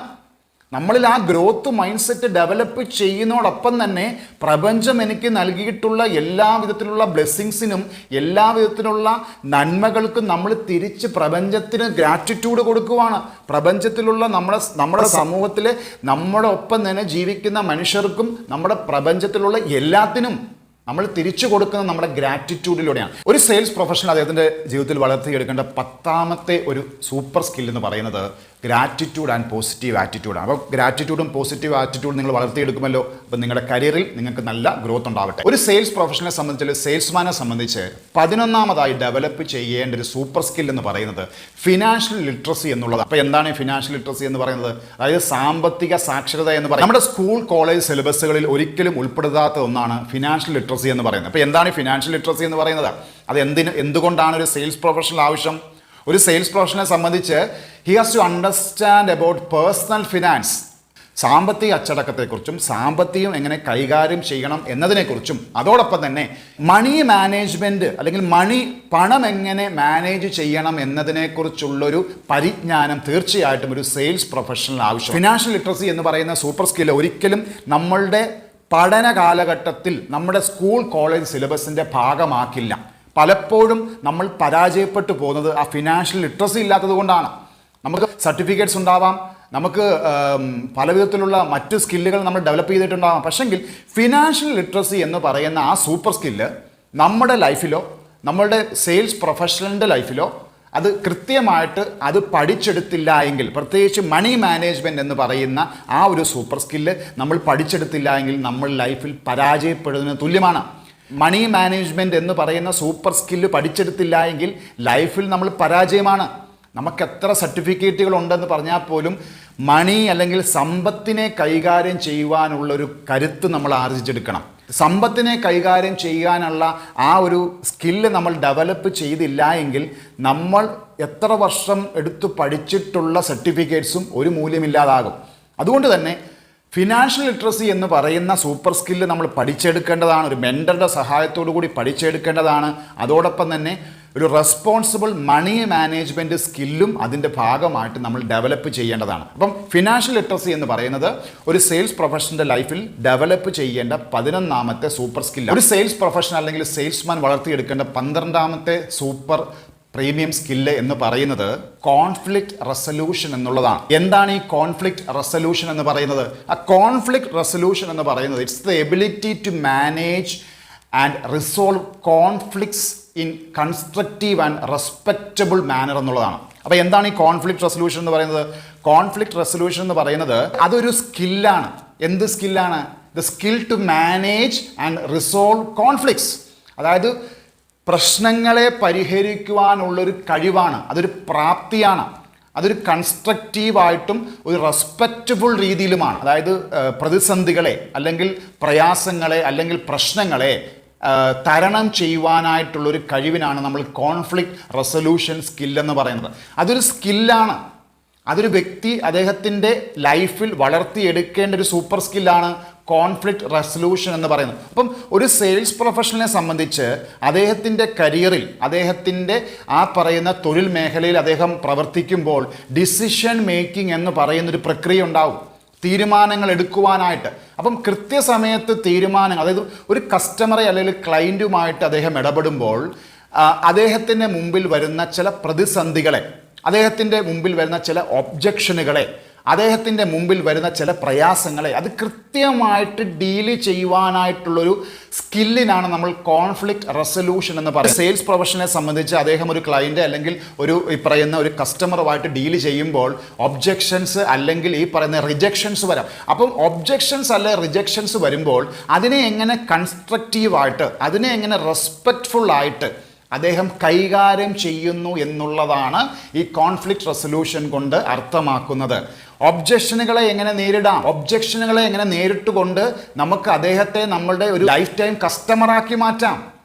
A: നമ്മളിൽ ആ ഗ്രോത്ത് മൈൻഡ് സെറ്റ് ഡെവലപ്പ് ചെയ്യുന്നതോടൊപ്പം തന്നെ പ്രപഞ്ചം എനിക്ക് നൽകിയിട്ടുള്ള എല്ലാ വിധത്തിലുള്ള ബ്ലെസ്സിങ്സിനും എല്ലാ വിധത്തിലുള്ള നന്മകൾക്കും നമ്മൾ തിരിച്ച് പ്രപഞ്ചത്തിന് ഗ്രാറ്റിറ്റ്യൂഡ് കൊടുക്കുവാണ്. പ്രപഞ്ചത്തിലുള്ള നമ്മുടെ സമൂഹത്തിലെ നമ്മുടെ ഒപ്പം തന്നെ ജീവിക്കുന്ന മനുഷ്യർക്കും നമ്മുടെ പ്രപഞ്ചത്തിലുള്ള എല്ലാത്തിനും നമ്മൾ തിരിച്ചു കൊടുക്കുന്നത് നമ്മുടെ ഗ്രാറ്റിറ്റ്യൂഡിലൂടെയാണ്. ഒരു സെയിൽസ് പ്രൊഫഷണൽ അദ്ദേഹത്തിൻ്റെ ജീവിതത്തിൽ വളർത്തിയെടുക്കേണ്ട 10ാമത്തെ ഒരു സൂപ്പർ സ്കിൽ എന്ന് പറയുന്നത് ഗ്രാറ്റിറ്റ്യൂഡ് ആൻഡ് പോസിറ്റീവ് ആറ്റിറ്റ്യൂഡാണ്. അപ്പോൾ ഗ്രാറ്റിറ്റ്യൂഡും പോസിറ്റീവ് ആറ്റിറ്റ്യൂഡും നിങ്ങൾ വളർത്തിയെടുക്കുമല്ലോ. അപ്പോൾ നിങ്ങളുടെ കരിയറിൽ നിങ്ങൾക്ക് നല്ല ഗ്രോത്ത് ഉണ്ടാവട്ടെ. ഒരു സെയിൽസ് പ്രൊഫഷണലെ സംബന്ധിച്ച്, സെയിൽസ്മാനെ സംബന്ധിച്ച് 11ാമതായി ഡെവലപ്പ് ചെയ്യേണ്ട ഒരു സൂപ്പർ സ്കിൽ എന്ന് പറയുന്നത് ഫിനാൻഷ്യൽ ലിറ്ററസി എന്നുള്ളത്. അപ്പോൾ എന്താണ് ഫിനാൻഷ്യൽ ലിറ്ററസി എന്ന് പറയുന്നത്? അതായത് സാമ്പത്തിക സാക്ഷരത എന്ന് പറയുന്നത് നമ്മുടെ സ്കൂൾ കോളേജ് സിലബസുകളിൽ ഒരിക്കലും ഉൾപ്പെടുത്താത്ത ഒന്നാണ് ഫിനാൻഷ്യൽ ലിറ്ററസി എന്ന് പറയുന്നത്. അപ്പോൾ എന്താണ് ഫിനാൻഷ്യൽ ലിറ്ററസി എന്ന് പറയുന്നത്? അത് എന്തുകൊണ്ടാണ് ഒരു സെയിൽസ് പ്രൊഫഷണൽ ആവശ്യം? ഒരു സെയിൽസ് പ്രൊഫഷണലെ സംബന്ധിച്ച് he has to understand about personal finance, സാമ്പത്തിക അച്ചടക്കത്തെക്കുറിച്ചും സാമ്പത്തികം എങ്ങനെ കൈകാര്യം ചെയ്യണം എന്നതിനെക്കുറിച്ചും അതോടൊപ്പം തന്നെ മണി മാനേജ്മെൻറ്റ് അല്ലെങ്കിൽ പണം എങ്ങനെ മാനേജ് ചെയ്യണം എന്നതിനെക്കുറിച്ചുള്ളൊരു പരിജ്ഞാനം തീർച്ചയായിട്ടും ഒരു സെയിൽസ് പ്രൊഫഷണൽ ആവശ്യം. ഫിനാൻഷ്യൽ ലിറ്ററസി എന്ന് പറയുന്ന സൂപ്പർ സ്കിൽ ഒരിക്കലും നമ്മളുടെ പഠന കാലഘട്ടത്തിൽ നമ്മുടെ സ്കൂൾ കോളേജ് സിലബസിൻ്റെ ഭാഗമാക്കില്ല. പലപ്പോഴും നമ്മൾ പരാജയപ്പെട്ടു പോകുന്നത് ആ ഫിനാൻഷ്യൽ ലിറ്ററസി ഇല്ലാത്തത് കൊണ്ടാണ്. നമുക്ക് സർട്ടിഫിക്കറ്റ്സ് ഉണ്ടാവാം, നമുക്ക് പല വിധത്തിലുള്ള മറ്റ് സ്കില്ലുകൾ നമ്മൾ ഡെവലപ്പ് ചെയ്തിട്ടുണ്ടാകാം. പക്ഷെങ്കിൽ ഫിനാൻഷ്യൽ ലിറ്ററസി എന്ന് പറയുന്ന ആ സൂപ്പർ സ്കില്ല് നമ്മുടെ ലൈഫിലോ നമ്മളുടെ സെയിൽസ് പ്രൊഫഷണലിൻ്റെ ലൈഫിലോ അത് കൃത്യമായിട്ട് അത് പഠിച്ചെടുത്തില്ല എങ്കിൽ, പ്രത്യേകിച്ച് മണി മാനേജ്മെൻറ്റ് എന്ന് പറയുന്ന ആ ഒരു സൂപ്പർ സ്കില്ല് നമ്മൾ പഠിച്ചെടുത്തില്ല എങ്കിൽ നമ്മൾ ലൈഫിൽ പരാജയപ്പെടുന്നതിന് തുല്യമാണ്. മണി മാനേജ്മെൻറ്റ് എന്ന് പറയുന്ന സൂപ്പർ സ്കില്ല് പഠിച്ചെടുത്തില്ല എങ്കിൽ ലൈഫിൽ നമ്മൾ പരാജയമാണ്. നമുക്ക് എത്ര സർട്ടിഫിക്കറ്റുകൾ ഉണ്ടെന്ന് പറഞ്ഞാൽ പോലും മണി അല്ലെങ്കിൽ സമ്പത്തിനെ കൈകാര്യം ചെയ്യുവാനുള്ളൊരു കരുത്ത് നമ്മൾ ആർജിച്ചെടുക്കണം. സമ്പത്തിനെ കൈകാര്യം ചെയ്യാനുള്ള ആ ഒരു സ്കില്ല് നമ്മൾ ഡെവലപ്പ് ചെയ്തില്ല എങ്കിൽ നമ്മൾ എത്ര വർഷം എടുത്ത് പഠിച്ചിട്ടുള്ള സർട്ടിഫിക്കറ്റ്സും ഒരു മൂല്യമില്ലാതാകും. അതുകൊണ്ട് തന്നെ ഫിനാൻഷ്യൽ ലിറ്ററസി എന്ന് പറയുന്ന സൂപ്പർ സ്കില്ല് നമ്മൾ പഠിച്ചെടുക്കേണ്ടതാണ്. ഒരു മെൻറ്ററുടെ സഹായത്തോടു കൂടി പഠിച്ചെടുക്കേണ്ടതാണ്. അതോടൊപ്പം തന്നെ ഒരു റെസ്പോൺസിബിൾ മണി മാനേജ്മെൻറ്റ് സ്കില്ലും അതിൻ്റെ ഭാഗമായിട്ട് നമ്മൾ ഡെവലപ്പ് ചെയ്യേണ്ടതാണ്. അപ്പം ഫിനാൻഷ്യൽ ലിറ്ററസി എന്ന് പറയുന്നത് ഒരു സെയിൽസ് പ്രൊഫഷൻ്റെ ലൈഫിൽ ഡെവലപ്പ് ചെയ്യേണ്ട 11ാമത്തെ സൂപ്പർ സ്കില്ല്. ഒരു സെയിൽസ് പ്രൊഫഷൻ അല്ലെങ്കിൽ സെയിൽസ്മാൻ വളർത്തിയെടുക്കേണ്ട 12ാമത്തെ സൂപ്പർ പ്രീമിയം സ്കില്ല് എന്ന് പറയുന്നത് കോൺഫ്ലിക്റ്റ് റെസൊല്യൂഷൻ എന്നുള്ളതാണ്. എന്താണ് ഈ കോൺഫ്ലിക്റ്റ് റെസൊല്യൂഷൻ എന്ന് പറയുന്നത്? ആ കോൺഫ്ലിക്റ്റ് റെസൊല്യൂഷൻ എന്ന് പറയുന്നത് it's the ability to manage and resolve conflicts in constructive and respectable manner എന്നുള്ളതാണ്. അപ്പോൾ എന്താണ് ഈ കോൺഫ്ലിക്റ്റ് റെസൊല്യൂഷൻ എന്ന് പറയുന്നത്? കോൺഫ്ലിക്റ്റ് റെസൊല്യൂഷൻ എന്ന് പറയുന്നത് അതൊരു സ്കില്ലാണ്. എന്ത് സ്കില്ലാണ്? The skill to manage and resolve conflicts. അതായത് പ്രശ്നങ്ങളെ പരിഹരിക്കുവാനുള്ളൊരു കഴിവാണ്, അതൊരു പ്രാപ്തിയാണ്. അതൊരു കൺസ്ട്രക്റ്റീവായിട്ടും ഒരു റെസ്പെക്റ്റബിൾ രീതിയിലുമാണ്. അതായത് പ്രതിസന്ധികളെ അല്ലെങ്കിൽ പ്രയാസങ്ങളെ അല്ലെങ്കിൽ പ്രശ്നങ്ങളെ തരണം ചെയ്യുവാനായിട്ടുള്ളൊരു കഴിവിനാണ് നമ്മൾ കോൺഫ്ലിക്റ്റ് റെസൊല്യൂഷൻ സ്കില്ലെന്ന് പറയുന്നത്. അതൊരു സ്കില്ലാണ്. അതൊരു വ്യക്തി അദ്ദേഹത്തിൻ്റെ ലൈഫിൽ വളർത്തിയെടുക്കേണ്ട ഒരു സൂപ്പർ സ്കില്ലാണ് കോൺഫ്ലിക്റ്റ് റെസൊല്യൂഷൻ എന്ന് പറയുന്നത്. അപ്പം ഒരു സെയിൽസ് പ്രൊഫഷണലിനെ സംബന്ധിച്ച് അദ്ദേഹത്തിൻ്റെ കരിയറിൽ, അദ്ദേഹത്തിൻ്റെ ആ പറയുന്ന തൊഴിൽ മേഖലയിൽ അദ്ദേഹം പ്രവർത്തിക്കുമ്പോൾ ഡിസിഷൻ മേക്കിംഗ് എന്ന് പറയുന്നൊരു പ്രക്രിയ ഉണ്ടാവും, തീരുമാനങ്ങൾ എടുക്കുവാനായിട്ട്. അപ്പം കൃത്യസമയത്ത് തീരുമാനങ്ങൾ, അതായത് ഒരു കസ്റ്റമറെ അല്ലെങ്കിൽ ക്ലയൻറ്റുമായിട്ട് അദ്ദേഹം ഇടപെടുമ്പോൾ അദ്ദേഹത്തിൻ്റെ മുമ്പിൽ വരുന്ന ചില പ്രതിസന്ധികളെ, അദ്ദേഹത്തിൻ്റെ മുമ്പിൽ വരുന്ന ചില ഒബ്ജക്ഷനുകളെ, അദ്ദേഹത്തിൻ്റെ മുമ്പിൽ വരുന്ന ചില പ്രയാസങ്ങളെ അത് കൃത്യമായിട്ട് ഡീല് ചെയ്യുവാനായിട്ടുള്ളൊരു സ്കില്ലിനാണ് നമ്മൾ കോൺഫ്ലിക്റ്റ് റെസൊല്യൂഷൻ എന്ന് പറയുന്നത്. സെയിൽസ് പ്രൊഫഷനെ സംബന്ധിച്ച് അദ്ദേഹം ഒരു ക്ലയൻറ്റ് അല്ലെങ്കിൽ ഒരു ഈ പറയുന്ന ഒരു കസ്റ്റമറുമായിട്ട് ഡീല് ചെയ്യുമ്പോൾ ഒബ്ജക്ഷൻസ് അല്ലെങ്കിൽ ഈ പറയുന്ന റിജക്ഷൻസ് വരാം. അപ്പം ഒബ്ജക്ഷൻസ് അല്ലെ റിജക്ഷൻസ് വരുമ്പോൾ അതിനെ എങ്ങനെ കൺസ്ട്രക്റ്റീവായിട്ട്, അതിനെ എങ്ങനെ റെസ്പെക്റ്റ്ഫുള്ളായിട്ട് അദ്ദേഹം കൈകാര്യം ചെയ്യുന്നു എന്നുള്ളതാണ് ഈ കോൺഫ്ലിക്റ്റ് റെസൊല്യൂഷൻ കൊണ്ട് അർത്ഥമാക്കുന്നത്. ഒബ്ജക്ഷനുകളെ എങ്ങനെ നേരിടാം, ഒബ്ജക്ഷനുകളെ എങ്ങനെ നേരിട്ടുകൊണ്ട് നമുക്ക് അദ്ദേഹത്തെ നമ്മളുടെ ഒരു ലൈഫ് ടൈം കസ്റ്റമറാക്കി മാറ്റാം.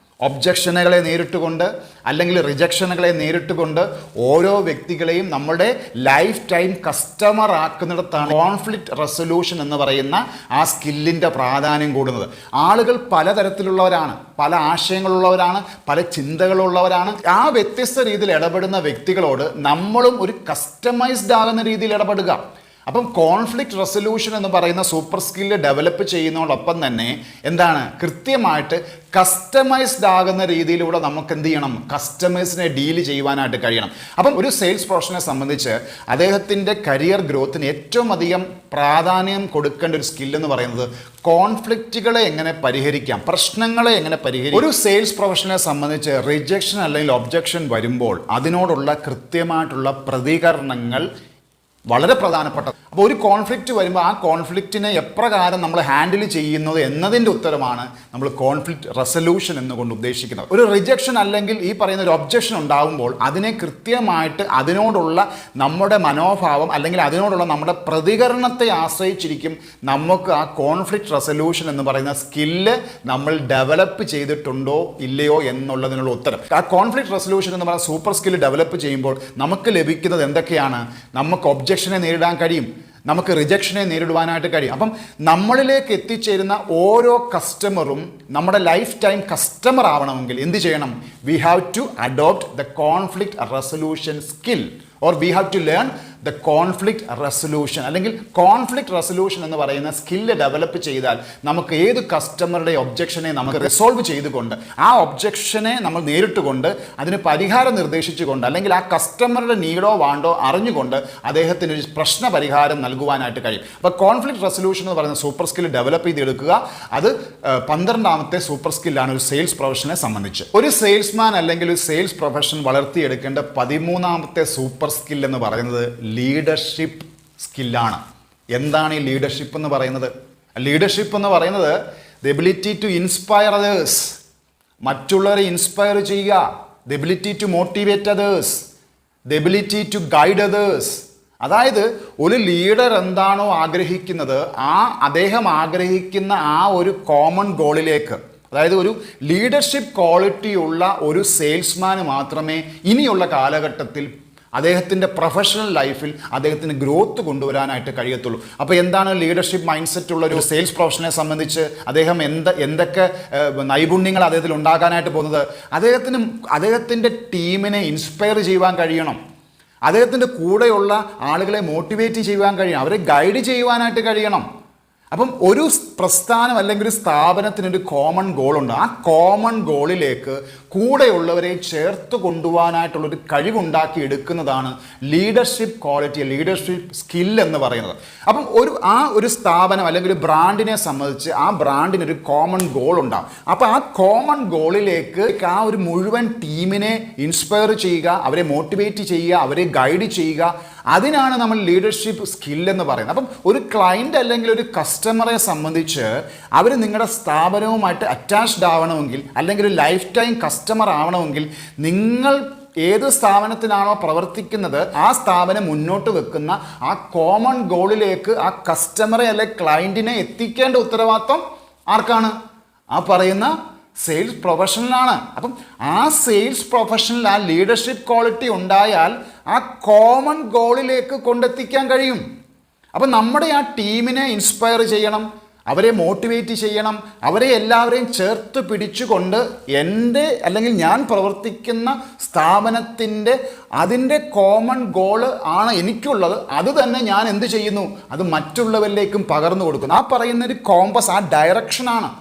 A: ഒബ്ജക്ഷനുകളെ നേരിട്ടുകൊണ്ട് അല്ലെങ്കിൽ റിജക്ഷനുകളെ നേരിട്ടുകൊണ്ട് ഓരോ വ്യക്തികളെയും നമ്മുടെ ലൈഫ് ടൈം കസ്റ്റമർ ആക്കുന്നിടത്താണ് കോൺഫ്ലിക്റ്റ് റെസൊല്യൂഷൻ എന്ന് പറയുന്ന ആ സ്കില്ലിൻ്റെ പ്രാധാന്യം കൂടുന്നത്. ആളുകൾ പലതരത്തിലുള്ളവരാണ്, പല ആശയങ്ങളുള്ളവരാണ്, പല ചിന്തകളുള്ളവരാണ്. ആ വ്യത്യസ്ത രീതിയിൽ ഇടപെടുന്ന വ്യക്തികളോട് നമ്മളും ഒരു കസ്റ്റമൈസ്ഡ് ആകുന്ന രീതിയിൽ ഇടപെടുക. അപ്പം കോൺഫ്ലിക്റ്റ് റെസൊല്യൂഷൻ എന്ന് പറയുന്ന സൂപ്പർ സ്കില്ല് ഡെവലപ്പ് ചെയ്യുന്നതോടൊപ്പം തന്നെ എന്താണ്, കൃത്യമായിട്ട് കസ്റ്റമൈസ്ഡ് ആകുന്ന രീതിയിലൂടെ നമുക്ക് എന്ത് ചെയ്യണം, കസ്റ്റമേഴ്സിനെ ഡീൽ ചെയ്യുവാനായിട്ട് കഴിയണം. അപ്പം ഒരു സെയിൽസ് പ്രൊഫഷനെ സംബന്ധിച്ച് അദ്ദേഹത്തിൻ്റെ കരിയർ ഗ്രോത്തിന് ഏറ്റവും അധികം പ്രാധാന്യം കൊടുക്കേണ്ട ഒരു സ്കില്ലെന്ന് പറയുന്നത് കോൺഫ്ലിക്റ്റുകളെ എങ്ങനെ പരിഹരിക്കാം, പ്രശ്നങ്ങളെ എങ്ങനെ പരിഹരിക്കാം. ഒരു സെയിൽസ് പ്രൊഫഷനെ സംബന്ധിച്ച് റിജക്ഷൻ അല്ലെങ്കിൽ ഒബ്ജക്ഷൻ വരുമ്പോൾ അതിനോടുള്ള കൃത്യമായിട്ടുള്ള പ്രതികരണങ്ങൾ വളരെ പ്രധാനപ്പെട്ട. അപ്പോൾ ഒരു കോൺഫ്ലിക്റ്റ് വരുമ്പോൾ ആ കോൺഫ്ലിക്റ്റിനെ എപ്രകാരം നമ്മൾ ഹാൻഡിൽ ചെയ്യുന്നത് എന്നതിൻ്റെ ഉത്തരമാണ് നമ്മൾ കോൺഫ്ലിക്റ്റ് റെസൊല്യൂഷൻ എന്നുകൊണ്ട് ഉദ്ദേശിക്കുന്നത്. ഒരു റിജക്ഷൻ അല്ലെങ്കിൽ ഈ പറയുന്ന ഒരു ഒബ്ജക്ഷൻ ഉണ്ടാകുമ്പോൾ അതിനെ കൃത്യമായിട്ട് അതിനോടുള്ള നമ്മുടെ മനോഭാവം അല്ലെങ്കിൽ അതിനോടുള്ള നമ്മുടെ പ്രതികരണത്തെ ആശ്രയിച്ചിരിക്കും നമുക്ക് ആ കോൺഫ്ലിക്റ്റ് റെസൊല്യൂഷൻ എന്ന് പറയുന്ന സ്കില്ല് നമ്മൾ ഡെവലപ്പ് ചെയ്തിട്ടുണ്ടോ ഇല്ലയോ എന്നുള്ളതിനുള്ള ഉത്തരം. ആ കോൺഫ്ലിക്റ്റ് റെസൊല്യൂഷൻ എന്ന് പറയുന്ന സൂപ്പർ സ്കില്ല് ഡെവലപ്പ് ചെയ്യുമ്പോൾ നമുക്ക് ലഭിക്കുന്നത് എന്തൊക്കെയാണ്? നമുക്ക് ഒബ്ജക്ഷനെ നേരിടാൻ കഴിയും, നമുക്ക് റിജക്ഷനെ നേരിടുവാനായിട്ട് കഴിയും. അപ്പം നമ്മളിലേക്ക് എത്തിച്ചേരുന്ന ഓരോ കസ്റ്റമറും നമ്മുടെ ലൈഫ് ടൈം കസ്റ്റമർ ആവണമെങ്കിൽ എന്ത് ചെയ്യണം? We have to adopt the conflict resolution skill, or we have to learn the conflict resolution, അല്ലെങ്കിൽ കോൺഫ്ലിക്റ്റ് റെസൊല്യൂഷൻ എന്ന് പറയുന്ന സ്കില്ല് ഡെവലപ്പ് ചെയ്താൽ നമുക്ക് ഏത് കസ്റ്റമറുടെ ഒബ്ജക്ഷനെ നമുക്ക് റിസോൾവ് ചെയ്തുകൊണ്ട് ആ ഒബ്ജക്ഷനെ നമ്മൾ നേരിട്ടുകൊണ്ട് അതിന് പരിഹാരം നിർദ്ദേശിച്ചുകൊണ്ട് അല്ലെങ്കിൽ ആ കസ്റ്റമറുടെ നീഡോ വാണ്ടോ അറിഞ്ഞുകൊണ്ട് അദ്ദേഹത്തിന് ഒരു പ്രശ്ന പരിഹാരം നൽകുവാനായിട്ട് കഴിയും. അപ്പോൾ കോൺഫ്ലിക്റ്റ് റെസൊല്യൂഷൻ എന്ന് പറയുന്ന സൂപ്പർ സ്കില്ല് ഡെവലപ്പ് ചെയ്തെടുക്കുക, അത് 12ാമത്തെ സൂപ്പർ സ്കില്ലാണ് ഒരു സെയിൽസ് പ്രൊഫഷനെ സംബന്ധിച്ച്. ഒരു സെയിൽസ്മാൻ അല്ലെങ്കിൽ ഒരു സെയിൽസ് പ്രൊഫഷൻ വളർത്തിയെടുക്കേണ്ട 13ാമത്തെ സൂപ്പർ സ്കിൽ എന്ന് പറയുന്നത് ലീഡർഷിപ്പ് സ്കില്ലാണ്. എന്താണ് ഈ ലീഡർഷിപ്പ് എന്ന് പറയുന്നത്? ലീഡർഷിപ്പ് എന്ന് പറയുന്നത് the ability to inspire others, മറ്റുള്ളവരെ ഇൻസ്പയർ ചെയ്യുക, the ability to motivate others, the ability to guide others. അതായത് ഒരു ലീഡർ എന്താണോ ആഗ്രഹിക്കുന്നത് അദ്ദേഹം ആഗ്രഹിക്കുന്ന ആ ഒരു കോമൺ ഗോളിലേക്ക്, അതായത് ഒരു ലീഡർഷിപ്പ് ക്വാളിറ്റി ഉള്ള ഒരു സെയിൽസ്മാന് മാത്രമേ ഇനിയുള്ള കാലഘട്ടത്തിൽ അദ്ദേഹത്തിൻ്റെ പ്രൊഫഷണൽ ലൈഫിൽ അദ്ദേഹത്തിന് ഗ്രോത്ത് കൊണ്ടുവരാനായിട്ട് കഴിയത്തുള്ളൂ. അപ്പോൾ എന്താണ് ലീഡർഷിപ്പ് മൈൻഡ് സെറ്റ് ഉള്ള ഒരു സെയിൽസ് പ്രൊഫഷനെ സംബന്ധിച്ച് അദ്ദേഹം എന്തൊക്കെ നൈപുണ്യങ്ങൾ അദ്ദേഹത്തിൽ ഉണ്ടാകാനായിട്ട് പോകുന്നത്? അദ്ദേഹത്തിൻ്റെ ടീമിനെ ഇൻസ്പയർ ചെയ്യുവാൻ കഴിയണം, അദ്ദേഹത്തിൻ്റെ കൂടെയുള്ള ആളുകളെ മോട്ടിവേറ്റ് ചെയ്യുവാൻ കഴിയണം, അവരെ ഗൈഡ് ചെയ്യുവാനായിട്ട് കഴിയണം. അപ്പം ഒരു പ്രസ്ഥാനം അല്ലെങ്കിൽ ഒരു സ്ഥാപനത്തിനൊരു കോമൺ ഗോളുണ്ട്. ആ കോമൺ ഗോളിലേക്ക് കൂടെയുള്ളവരെ ചേർത്ത് കൊണ്ടുപോകാനായിട്ടുള്ളൊരു കഴിവുണ്ടാക്കി എടുക്കുന്നതാണ് ലീഡർഷിപ്പ് ക്വാളിറ്റി, ലീഡർഷിപ്പ് സ്കിൽ എന്ന് പറയുന്നത്. അപ്പം ഒരു സ്ഥാപനം അല്ലെങ്കിൽ ഒരു ബ്രാൻഡിനെ സംബന്ധിച്ച് ആ ബ്രാൻഡിനൊരു കോമൺ ഗോൾ ഉണ്ടാകും. അപ്പോൾ ആ കോമൺ ഗോളിലേക്ക് ആ ഒരു മുഴുവൻ ടീമിനെ ഇൻസ്പയർ ചെയ്യുക, അവരെ മോട്ടിവേറ്റ് ചെയ്യുക, അവരെ ഗൈഡ് ചെയ്യുക, അതിനാണ് നമ്മൾ ലീഡർഷിപ്പ് സ്കിൽ എന്ന് പറയുന്നത്. അപ്പം ഒരു ക്ലയൻറ്റ് അല്ലെങ്കിൽ ഒരു കസ്റ്റമറെ സംബന്ധിച്ച് അവർ നിങ്ങളുടെ സ്ഥാപനവുമായിട്ട് അറ്റാച്ച്ഡ് ആവണമെങ്കിൽ അല്ലെങ്കിൽ ഒരു ലൈഫ് ടൈം കസ്റ്റമർ ആവണമെങ്കിൽ നിങ്ങൾ ഏത് സ്ഥാപനത്തിനാണോ പ്രവർത്തിക്കുന്നത് ആ സ്ഥാപനം മുന്നോട്ട് വെക്കുന്ന ആ കോമൺ ഗോളിലേക്ക് ആ കസ്റ്റമറെ അല്ലെങ്കിൽ ക്ലയൻറ്റിനെ എത്തിക്കേണ്ട ഉത്തരവാദിത്വം ആർക്കാണ്? ആ പറയുന്ന സെയിൽസ് പ്രൊഫഷണലാണ്. അപ്പം ആ സെയിൽസ് പ്രൊഫഷണൽ ആ ലീഡർഷിപ്പ് ക്വാളിറ്റി ഉണ്ടായാൽ ആ കോമൺ ഗോളിലേക്ക് കൊണ്ടെത്തിക്കാൻ കഴിയും. അപ്പം നമ്മുടെ ആ ടീമിനെ ഇൻസ്പയർ ചെയ്യണം, അവരെ മോട്ടിവേറ്റ് ചെയ്യണം, അവരെ എല്ലാവരെയും ചേർത്ത് പിടിച്ചുകൊണ്ട് അല്ലെങ്കിൽ ഞാൻ പ്രവർത്തിക്കുന്ന സ്ഥാപനത്തിൻ്റെ അതിൻ്റെ കോമൺ ഗോള് ആണ് എനിക്കുള്ളത്, അത് തന്നെ ഞാൻ എന്ത് ചെയ്യുന്നു, അത് മറ്റുള്ളവരിലേക്കും പകർന്നു കൊടുക്കുന്നു. ആ പറയുന്നൊരു കോമ്പസ്, ആ ഡയറക്ഷനാണ്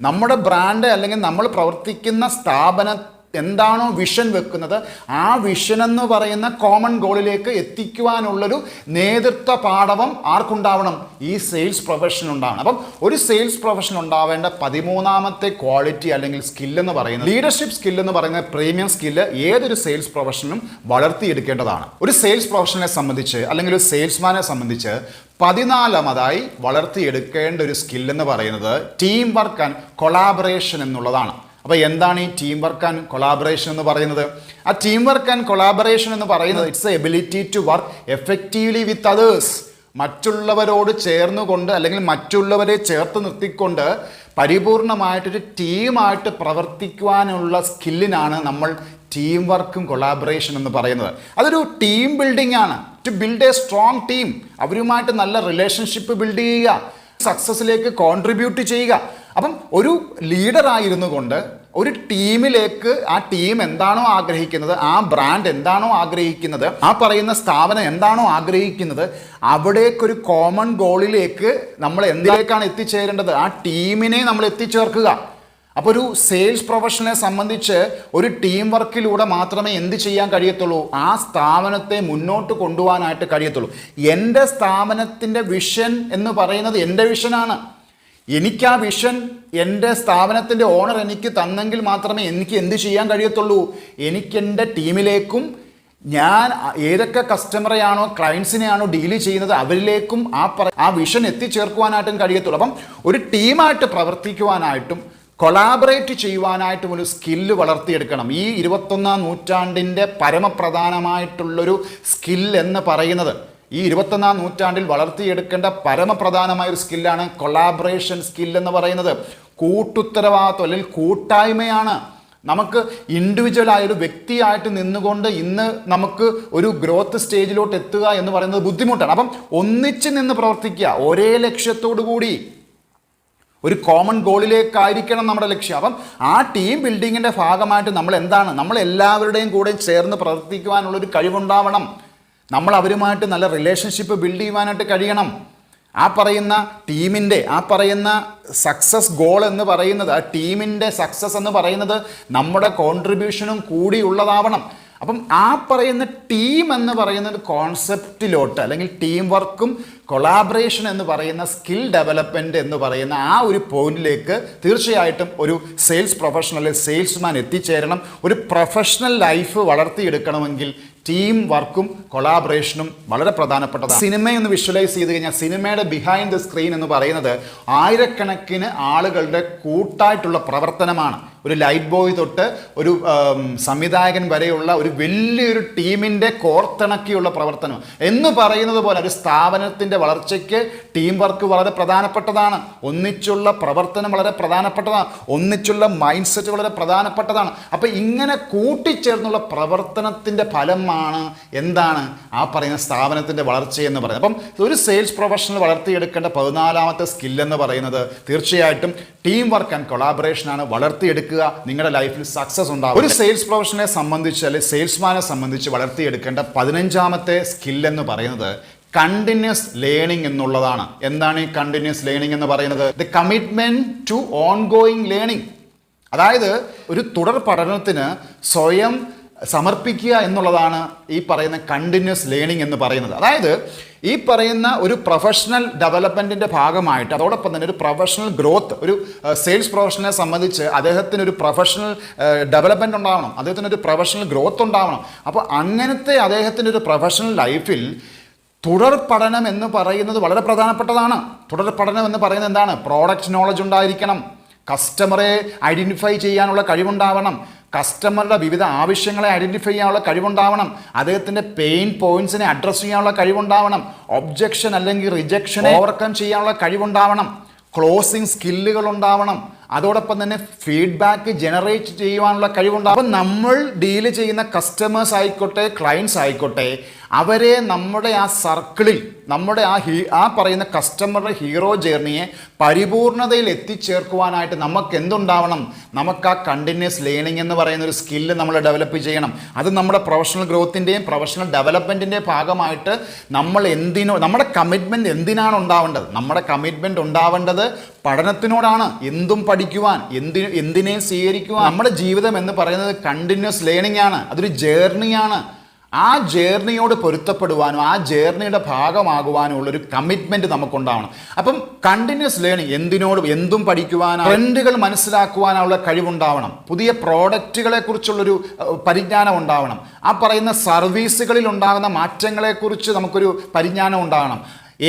A: നമ്മുടെ ബ്രാൻഡ് അല്ലെങ്കിൽ നമ്മൾ പ്രവർത്തിക്കുന്ന സ്ഥാപനം എന്താണോ വിഷൻ വെക്കുന്നത് ആ വിഷൻ എന്ന് പറയുന്ന കോമൺ ഗോളിലേക്ക് എത്തിക്കുവാനുള്ളൊരു നേതൃത്വ പാഠവം ആർക്കുണ്ടാവണം? ഈ സെയിൽസ് പ്രൊഫഷൻ ഉണ്ടാവണം. അപ്പം ഒരു സെയിൽസ് പ്രൊഫഷൻ ഉണ്ടാവേണ്ട 13ാമത്തെ ക്വാളിറ്റി അല്ലെങ്കിൽ സ്കില്ലെന്ന് പറയുന്നത് ലീഡർഷിപ്പ് സ്കില്ലെന്ന് പറയുന്ന പ്രീമിയം സ്കില്ല് ഏതൊരു സെയിൽസ് പ്രൊഫഷനും വളർത്തിയെടുക്കേണ്ടതാണ്. ഒരു സെയിൽസ് പ്രൊഫഷനെ സംബന്ധിച്ച് അല്ലെങ്കിൽ ഒരു സെയിൽസ്മാനെ സംബന്ധിച്ച് 14ാമതായി വളർത്തിയെടുക്കേണ്ട ഒരു സ്കില്ലെന്ന് പറയുന്നത് ടീം വർക്ക് ആൻഡ് കൊളാബറേഷൻ എന്നുള്ളതാണ്. അപ്പോൾ എന്താണ് ഈ ടീം വർക്ക് ആൻഡ് കൊളാബറേഷൻ എന്ന് പറയുന്നത്? ആ ടീം വർക്ക് ആൻഡ് കൊളാബറേഷൻ എന്ന് പറയുന്നത് it's a ability to work effectively with others. മറ്റുള്ളവരോട് ചേർന്നുകൊണ്ട് അല്ലെങ്കിൽ മറ്റുള്ളവരെ ചേർത്ത് നിർത്തിക്കൊണ്ട് പരിപൂർണമായിട്ടൊരു ടീമായിട്ട് പ്രവർത്തിക്കുവാനുള്ള സ്കില്ലിനാണ് നമ്മൾ ടീം വർക്കും കൊളാബറേഷൻ എന്ന് പറയുന്നത്. അതൊരു ടീം ബിൽഡിംഗ് ആണ്. To build a strong team, അവരുമായിട്ട് നല്ല റിലേഷൻഷിപ്പ് ബിൽഡ് ചെയ്യുക, സക്സസ്സിലേക്ക് കോൺട്രിബ്യൂട്ട് ചെയ്യുക. അപ്പം ഒരു ലീഡറായിരുന്നു കൊണ്ട് ഒരു ടീമിലേക്ക് ആ ടീം എന്താണോ ആഗ്രഹിക്കുന്നത്, ആ ബ്രാൻഡ് എന്താണോ ആഗ്രഹിക്കുന്നത്, ആ പറയുന്ന സ്ഥാപനം എന്താണോ ആഗ്രഹിക്കുന്നത്, അവിടേക്കൊരു കോമൺ ഗോളിലേക്ക് നമ്മൾ എന്തിലേക്കാണ് എത്തിച്ചേരേണ്ടത്? ആ ടീമിനെ നമ്മൾ എത്തിച്ചേർക്കുക. അപ്പോൾ ഒരു സെയിൽസ് പ്രൊഫഷനെ സംബന്ധിച്ച് ഒരു ടീം വർക്കിലൂടെ മാത്രമേ എന്ത് ചെയ്യാൻ കഴിയത്തുള്ളൂ? ആ സ്ഥാപനത്തെ മുന്നോട്ട് കൊണ്ടുപോകാനായിട്ട് കഴിയത്തുള്ളൂ. എൻ്റെ സ്ഥാപനത്തിൻ്റെ വിഷൻ എന്ന് പറയുന്നത് എൻ്റെ വിഷനാണ്. എനിക്ക് ആ വിഷൻ എൻ്റെ സ്ഥാപനത്തിൻ്റെ ഓണർ എനിക്ക് തന്നെങ്കിൽ മാത്രമേ എനിക്ക് എന്ത് ചെയ്യാൻ കഴിയത്തുള്ളൂ? എനിക്കെൻ്റെ ടീമിലേക്കും ഞാൻ ഏതൊക്കെ കസ്റ്റമറെയാണോ ക്ലയൻസിനെയാണോ ഡീൽ ചെയ്യുന്നത് അവരിലേക്കും ആ വിഷൻ എത്തിച്ചേർക്കുവാനായിട്ടും കഴിയത്തുള്ളൂ. അപ്പം ഒരു ടീമായിട്ട് പ്രവർത്തിക്കുവാനായിട്ടും കൊളാബറേറ്റ് ചെയ്യുവാനായിട്ടും ഒരു സ്കില്ല് വളർത്തിയെടുക്കണം. ഈ 21ാം നൂറ്റാണ്ടിൻ്റെ പരമപ്രധാനമായിട്ടുള്ളൊരു സ്കിൽ എന്ന് പറയുന്നത്, ഈ 21ാം നൂറ്റാണ്ടിൽ വളർത്തിയെടുക്കേണ്ട പരമപ്രധാനമായ ഒരു സ്കില്ലാണ് കൊളാബറേഷൻ സ്കിൽ എന്ന് പറയുന്നത്. കൂട്ടുത്തരവാദിത്വം അല്ലെങ്കിൽ കൂട്ടായ്മയാണ്. നമുക്ക് ഇൻഡിവിജ്വലായ ഒരു വ്യക്തിയായിട്ട് നിന്നുകൊണ്ട് ഇന്ന് നമുക്ക് ഒരു ഗ്രോത്ത് സ്റ്റേജിലോട്ട് എത്തുക എന്ന് പറയുന്നത് ബുദ്ധിമുട്ടാണ്. അപ്പം ഒന്നിച്ച് നിന്ന് പ്രവർത്തിക്കുക, ഒരേ ലക്ഷ്യത്തോടു കൂടി ഒരു കോമൺ ഗോളിലേക്കായിരിക്കണം നമ്മുടെ ലക്ഷ്യം. അപ്പം ആ ടീം ബിൽഡിങ്ങിൻ്റെ ഭാഗമായിട്ട് നമ്മൾ എല്ലാവരുടെയും കൂടെ ചേർന്ന് പ്രവർത്തിക്കുവാനുള്ളൊരു കഴിവുണ്ടാവണം. നമ്മൾ അവരുമായിട്ട് നല്ല റിലേഷൻഷിപ്പ് ബിൽഡ് ചെയ്യുവാനായിട്ട് കഴിയണം. ആ പറയുന്ന ടീമിൻ്റെ സക്സസ് ഗോൾ എന്ന് പറയുന്നത്, ആ ടീമിൻ്റെ സക്സസ് എന്ന് പറയുന്നത് നമ്മുടെ കോൺട്രിബ്യൂഷനും കൂടിയുള്ളതാവണം. അപ്പം ആ പറയുന്ന ടീം എന്ന് പറയുന്ന ഒരു കോൺസെപ്റ്റിലോട്ട്, അല്ലെങ്കിൽ ടീം വർക്കും കൊളാബറേഷൻ എന്ന് പറയുന്ന സ്കിൽ ഡെവലപ്മെൻറ്റ് എന്ന് പറയുന്ന ആ ഒരു പോയിന്റിലേക്ക് തീർച്ചയായിട്ടും ഒരു സെയിൽസ് പ്രൊഫഷണൽ, സെയിൽസ്മാൻ എത്തിച്ചേരണം. ഒരു പ്രൊഫഷണൽ ലൈഫ് വളർത്തിയെടുക്കണമെങ്കിൽ ടീം വർക്കും കൊളാബറേഷനും വളരെ പ്രധാനപ്പെട്ടതാണ്. സിനിമയൊന്ന് വിഷ്വലൈസ് ചെയ്ത് കഴിഞ്ഞാൽ സിനിമയുടെ ബിഹൈൻഡ് ദ സ്ക്രീൻ എന്ന് പറയുന്നത് ആയിരക്കണക്കിന് ആളുകളുടെ കൂട്ടായിട്ടുള്ള പ്രവർത്തനമാണ്. ഒരു ലൈറ്റ് ബോയ് തൊട്ട് ഒരു സംവിധായകൻ വരെയുള്ള ഒരു വലിയൊരു ടീമിൻ്റെ കോർത്തിണക്കിയുള്ള പ്രവർത്തനം എന്ന് പറയുന്നത് പോലെ ഒരു സ്ഥാപനത്തിൻ്റെ വളർച്ചയ്ക്ക് ടീം വർക്ക് വളരെ പ്രധാനപ്പെട്ടതാണ്. ഒന്നിച്ചുള്ള പ്രവർത്തനം വളരെ പ്രധാനപ്പെട്ടതാണ്. ഒന്നിച്ചുള്ള മൈൻഡ് സെറ്റ് വളരെ പ്രധാനപ്പെട്ടതാണ്. അപ്പോൾ ഇങ്ങനെ കൂട്ടിച്ചേർന്നുള്ള പ്രവർത്തനത്തിൻ്റെ ഫലമാണ് എന്താണ് ആ പറയുന്ന സ്ഥാപനത്തിൻ്റെ വളർച്ചയെന്ന് പറയുന്നത്. അപ്പം ഒരു സെയിൽസ് പ്രൊഫഷണൽ വളർത്തിയെടുക്കേണ്ട 14ാമത്തെ സ്കില്ലെന്ന് പറയുന്നത് തീർച്ചയായിട്ടും ടീം വർക്ക് ആൻഡ് കൊളാബറേഷനാണ്. വളർത്തിയെടുക്കുക, നിങ്ങളുടെ ലൈഫിൽ സക്സസ് ഉണ്ടാവും. ഒരു സെയിൽസ് പ്രൊഫഷണലെ സംബന്ധിച്ച്, അല്ലെങ്കിൽ സെയിൽസ്മാനെ സംബന്ധിച്ച് വളർത്തിയെടുക്കേണ്ട 15ാമത്തെ സ്കില്ലെന്ന് പറയുന്നത് കണ്ടിന്യൂസ് ലേണിംഗ് എന്നുള്ളതാണ്. എന്താണ് ഈ കണ്ടിന്യൂസ് ലേണിംഗ് എന്ന് പറയുന്നത്? The commitment to ongoing learning. അതായത് ഒരു തുടർ പഠനത്തിന് സ്വയം സമർപ്പിക്കുക എന്നുള്ളതാണ് ഈ പറയുന്ന കണ്ടിന്യൂസ് ലേണിംഗ് എന്ന് പറയുന്നത്. അതായത് ഈ പറയുന്ന ഒരു പ്രൊഫഷണൽ ഡെവലപ്മെൻറ്റിൻ്റെ ഭാഗമായിട്ട് അതോടൊപ്പം തന്നെ ഒരു പ്രൊഫഷണൽ ഗ്രോത്ത്, ഒരു സെയിൽസ് പ്രൊഫഷണലെ സംബന്ധിച്ച് അദ്ദേഹത്തിന് ഒരു പ്രൊഫഷണൽ ഡെവലപ്മെൻറ്റ് ഉണ്ടാവണം, അദ്ദേഹത്തിന് ഒരു പ്രൊഫഷണൽ ഗ്രോത്ത് ഉണ്ടാവണം. അപ്പോൾ അങ്ങനത്തെ അദ്ദേഹത്തിൻ്റെ ഒരു പ്രൊഫഷണൽ ലൈഫിൽ തുടർ പഠനം എന്ന് പറയുന്നത് വളരെ പ്രധാനപ്പെട്ടതാണ്. തുടർ പഠനം എന്ന് പറയുന്നത് എന്താണ്? പ്രോഡക്റ്റ് നോളജ് ഉണ്ടായിരിക്കണം, കസ്റ്റമറെ ഐഡൻറ്റിഫൈ ചെയ്യാനുള്ള കഴിവുണ്ടാവണം, കസ്റ്റമറുടെ വിവിധ ആവശ്യങ്ങളെ ഐഡൻറ്റിഫൈ ചെയ്യാനുള്ള കഴിവുണ്ടാവണം, അദ്ദേഹത്തിൻ്റെ പെയിൻ പോയിന്റ്സിനെ അഡ്രസ്സ് ചെയ്യാനുള്ള കഴിവുണ്ടാവണം, ഒബ്ജക്ഷൻ അല്ലെങ്കിൽ റിജക്ഷനെ ഓവർകം ചെയ്യാനുള്ള കഴിവുണ്ടാവണം, ക്ലോസിംഗ് സ്കില്ലുകൾ ഉണ്ടാവണം, അതോടൊപ്പം തന്നെ ഫീഡ്ബാക്ക് ജനറേറ്റ് ചെയ്യുവാനുള്ള കഴിവുണ്ടാവും. അപ്പം നമ്മൾ ഡീല് ചെയ്യുന്ന കസ്റ്റമേഴ്സ് ആയിക്കോട്ടെ, ക്ലയൻസ് ആയിക്കോട്ടെ, അവരെ നമ്മുടെ ആ സർക്കിളിൽ, നമ്മുടെ ആ പറയുന്ന കസ്റ്റമറുടെ ഹീറോ ജേർണിയെ പരിപൂർണതയിൽ എത്തിച്ചേർക്കുവാനായിട്ട് നമുക്ക് എന്തുണ്ടാവണം? നമുക്ക് ആ കണ്ടിന്യൂസ് ലേണിംഗ് എന്ന് പറയുന്ന ഒരു സ്കില്ല് നമ്മൾ ഡെവലപ്പ് ചെയ്യണം. അത് നമ്മുടെ പ്രൊഫഷണൽ ഗ്രോത്തിൻ്റെയും പ്രൊഫഷണൽ ഡെവലപ്മെൻറ്റിൻ്റെയും ഭാഗമായിട്ട് നമ്മുടെ കമ്മിറ്റ്മെൻറ്റ് എന്തിനാണ് ഉണ്ടാവേണ്ടത്? നമ്മുടെ കമ്മിറ്റ്മെൻറ്റ് ഉണ്ടാവേണ്ടത് പഠനത്തിനോടാണ്. എന്തും പഠിക്കുവാൻ, എന്തിനേയും സ്വീകരിക്കുവാൻ. നമ്മുടെ ജീവിതം എന്ന് പറയുന്നത് കണ്ടിന്യൂസ് ലേണിംഗ് ആണ്. അതൊരു ജേർണിയാണ്. ആ ജേർണിയോട് പൊരുത്തപ്പെടുവാനും ആ ജേർണിയുടെ ഭാഗമാകുവാനുമുള്ളൊരു കമ്മിറ്റ്മെൻറ്റ് നമുക്കുണ്ടാവണം. അപ്പം കണ്ടിന്യൂസ് ലേണിംഗ്, എന്തും പഠിക്കുവാനും ട്രെൻഡുകൾ മനസ്സിലാക്കുവാനുള്ള കഴിവുണ്ടാവണം, പുതിയ പ്രോഡക്റ്റുകളെ കുറിച്ചുള്ളൊരു പരിജ്ഞാനം ഉണ്ടാവണം, ആ പറയുന്ന സർവീസുകളിൽ ഉണ്ടാകുന്ന മാറ്റങ്ങളെക്കുറിച്ച് നമുക്കൊരു പരിജ്ഞാനം ഉണ്ടാവണം,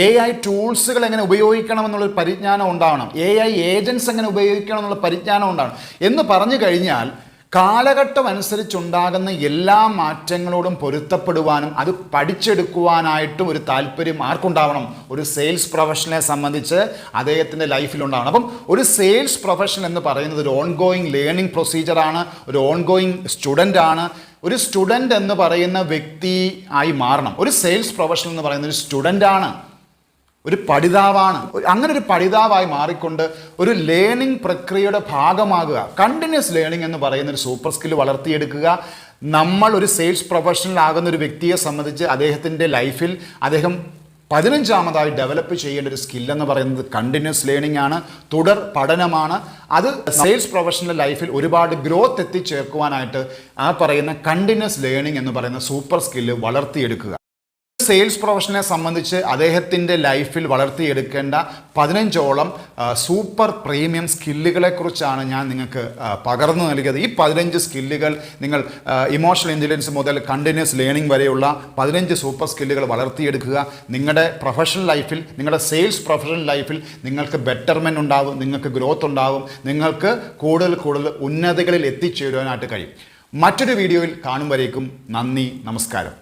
A: AI ടൂൾസുകൾ എങ്ങനെ ഉപയോഗിക്കണം എന്നുള്ളൊരു പരിജ്ഞാനം ഉണ്ടാവണം, AI ഏജൻസ് എങ്ങനെ ഉപയോഗിക്കണം എന്നുള്ള പരിജ്ഞാനം ഉണ്ടാവണം എന്ന് പറഞ്ഞു കഴിഞ്ഞാൽ കാലഘട്ടം അനുസരിച്ചുണ്ടാകുന്ന എല്ലാ മാറ്റങ്ങളോടും പൊരുത്തപ്പെടുവാനും അത് പഠിച്ചെടുക്കുവാനായിട്ടും ഒരു താല്പര്യം ആർക്കുണ്ടാവണം? ഒരു സെയിൽസ് പ്രൊഫഷണലെ സംബന്ധിച്ച് അദ്ദേഹത്തിൻ്റെ ലൈഫിലുണ്ടാവണം. അപ്പം ഒരു സെയിൽസ് പ്രൊഫഷൻ എന്ന് പറയുന്നത് ഒരു ഓൺഗോയിങ് ലേണിംഗ് പ്രൊസീജിയറാണ്, ഒരു ഓൺഗോയിങ് സ്റ്റുഡൻ്റ് ആണ്. ഒരു സ്റ്റുഡൻ്റ് എന്ന് പറയുന്ന വ്യക്തി ആയി മാറണം. ഒരു സെയിൽസ് പ്രൊഫഷണൽ എന്ന് പറയുന്ന ഒരു സ്റ്റുഡൻ്റാണ്, ഒരു പഠിതാവാണ്. അങ്ങനെ ഒരു പഠിതാവായി മാറിക്കൊണ്ട് ഒരു ലേണിംഗ് പ്രക്രിയയുടെ ഭാഗമാകുക. കണ്ടിന്യൂസ് ലേണിംഗ് എന്ന് പറയുന്ന ഒരു സൂപ്പർ സ്കില്ല് വളർത്തിയെടുക്കുക. നമ്മൾ ഒരു സെയിൽസ് പ്രൊഫഷണൽ ആകുന്ന ഒരു വ്യക്തിയെ സംബന്ധിച്ച് അദ്ദേഹത്തിൻ്റെ ലൈഫിൽ അദ്ദേഹം 15ാമതായി ഡെവലപ്പ് ചെയ്യേണ്ട ഒരു സ്കില്ലെന്ന് പറയുന്നത് കണ്ടിന്യൂസ് ലേണിംഗ് ആണ്, തുടർ പഠനമാണ്. അത് സെയിൽസ് പ്രൊഫഷണൽ ലൈഫിൽ ഒരുപാട് ഗ്രോത്ത് എത്തിച്ചേർക്കുവാനായിട്ട് ആ പറയുന്ന കണ്ടിന്യൂസ് ലേണിംഗ് എന്ന് പറയുന്ന സൂപ്പർ സ്കില്ല് വളർത്തിയെടുക്കുക. സെയിൽസ് പ്രൊഫഷനെ സംബന്ധിച്ച് അദ്ദേഹത്തിൻ്റെ ലൈഫിൽ വളർത്തിയെടുക്കേണ്ട 15ഓളം സൂപ്പർ പ്രീമിയം സ്കില്ലുകളെക്കുറിച്ചാണ് ഞാൻ നിങ്ങൾക്ക് പകർന്നു നൽകിയത്. ഈ 15 സ്കില്ലുകൾ നിങ്ങൾ ഇമോഷണൽ ഇൻ്റലിജൻസ് മുതൽ കണ്ടിന്യൂസ് ലേണിംഗ് വരെയുള്ള 15 സൂപ്പർ സ്കില്ലുകൾ വളർത്തിയെടുക്കുക. നിങ്ങളുടെ പ്രൊഫഷണൽ ലൈഫിൽ, നിങ്ങളുടെ സെയിൽസ് പ്രൊഫഷണൽ ലൈഫിൽ നിങ്ങൾക്ക് ബെറ്റർമെൻറ്റ് ഉണ്ടാവും, നിങ്ങൾക്ക് ഗ്രോത്ത് ഉണ്ടാവും, നിങ്ങൾക്ക് കൂടുതൽ ഉന്നതികളിൽ എത്തിച്ചേരുവാനായിട്ട് കഴിയും. മറ്റൊരു വീഡിയോയിൽ കാണും വരേക്കും നന്ദി, നമസ്കാരം.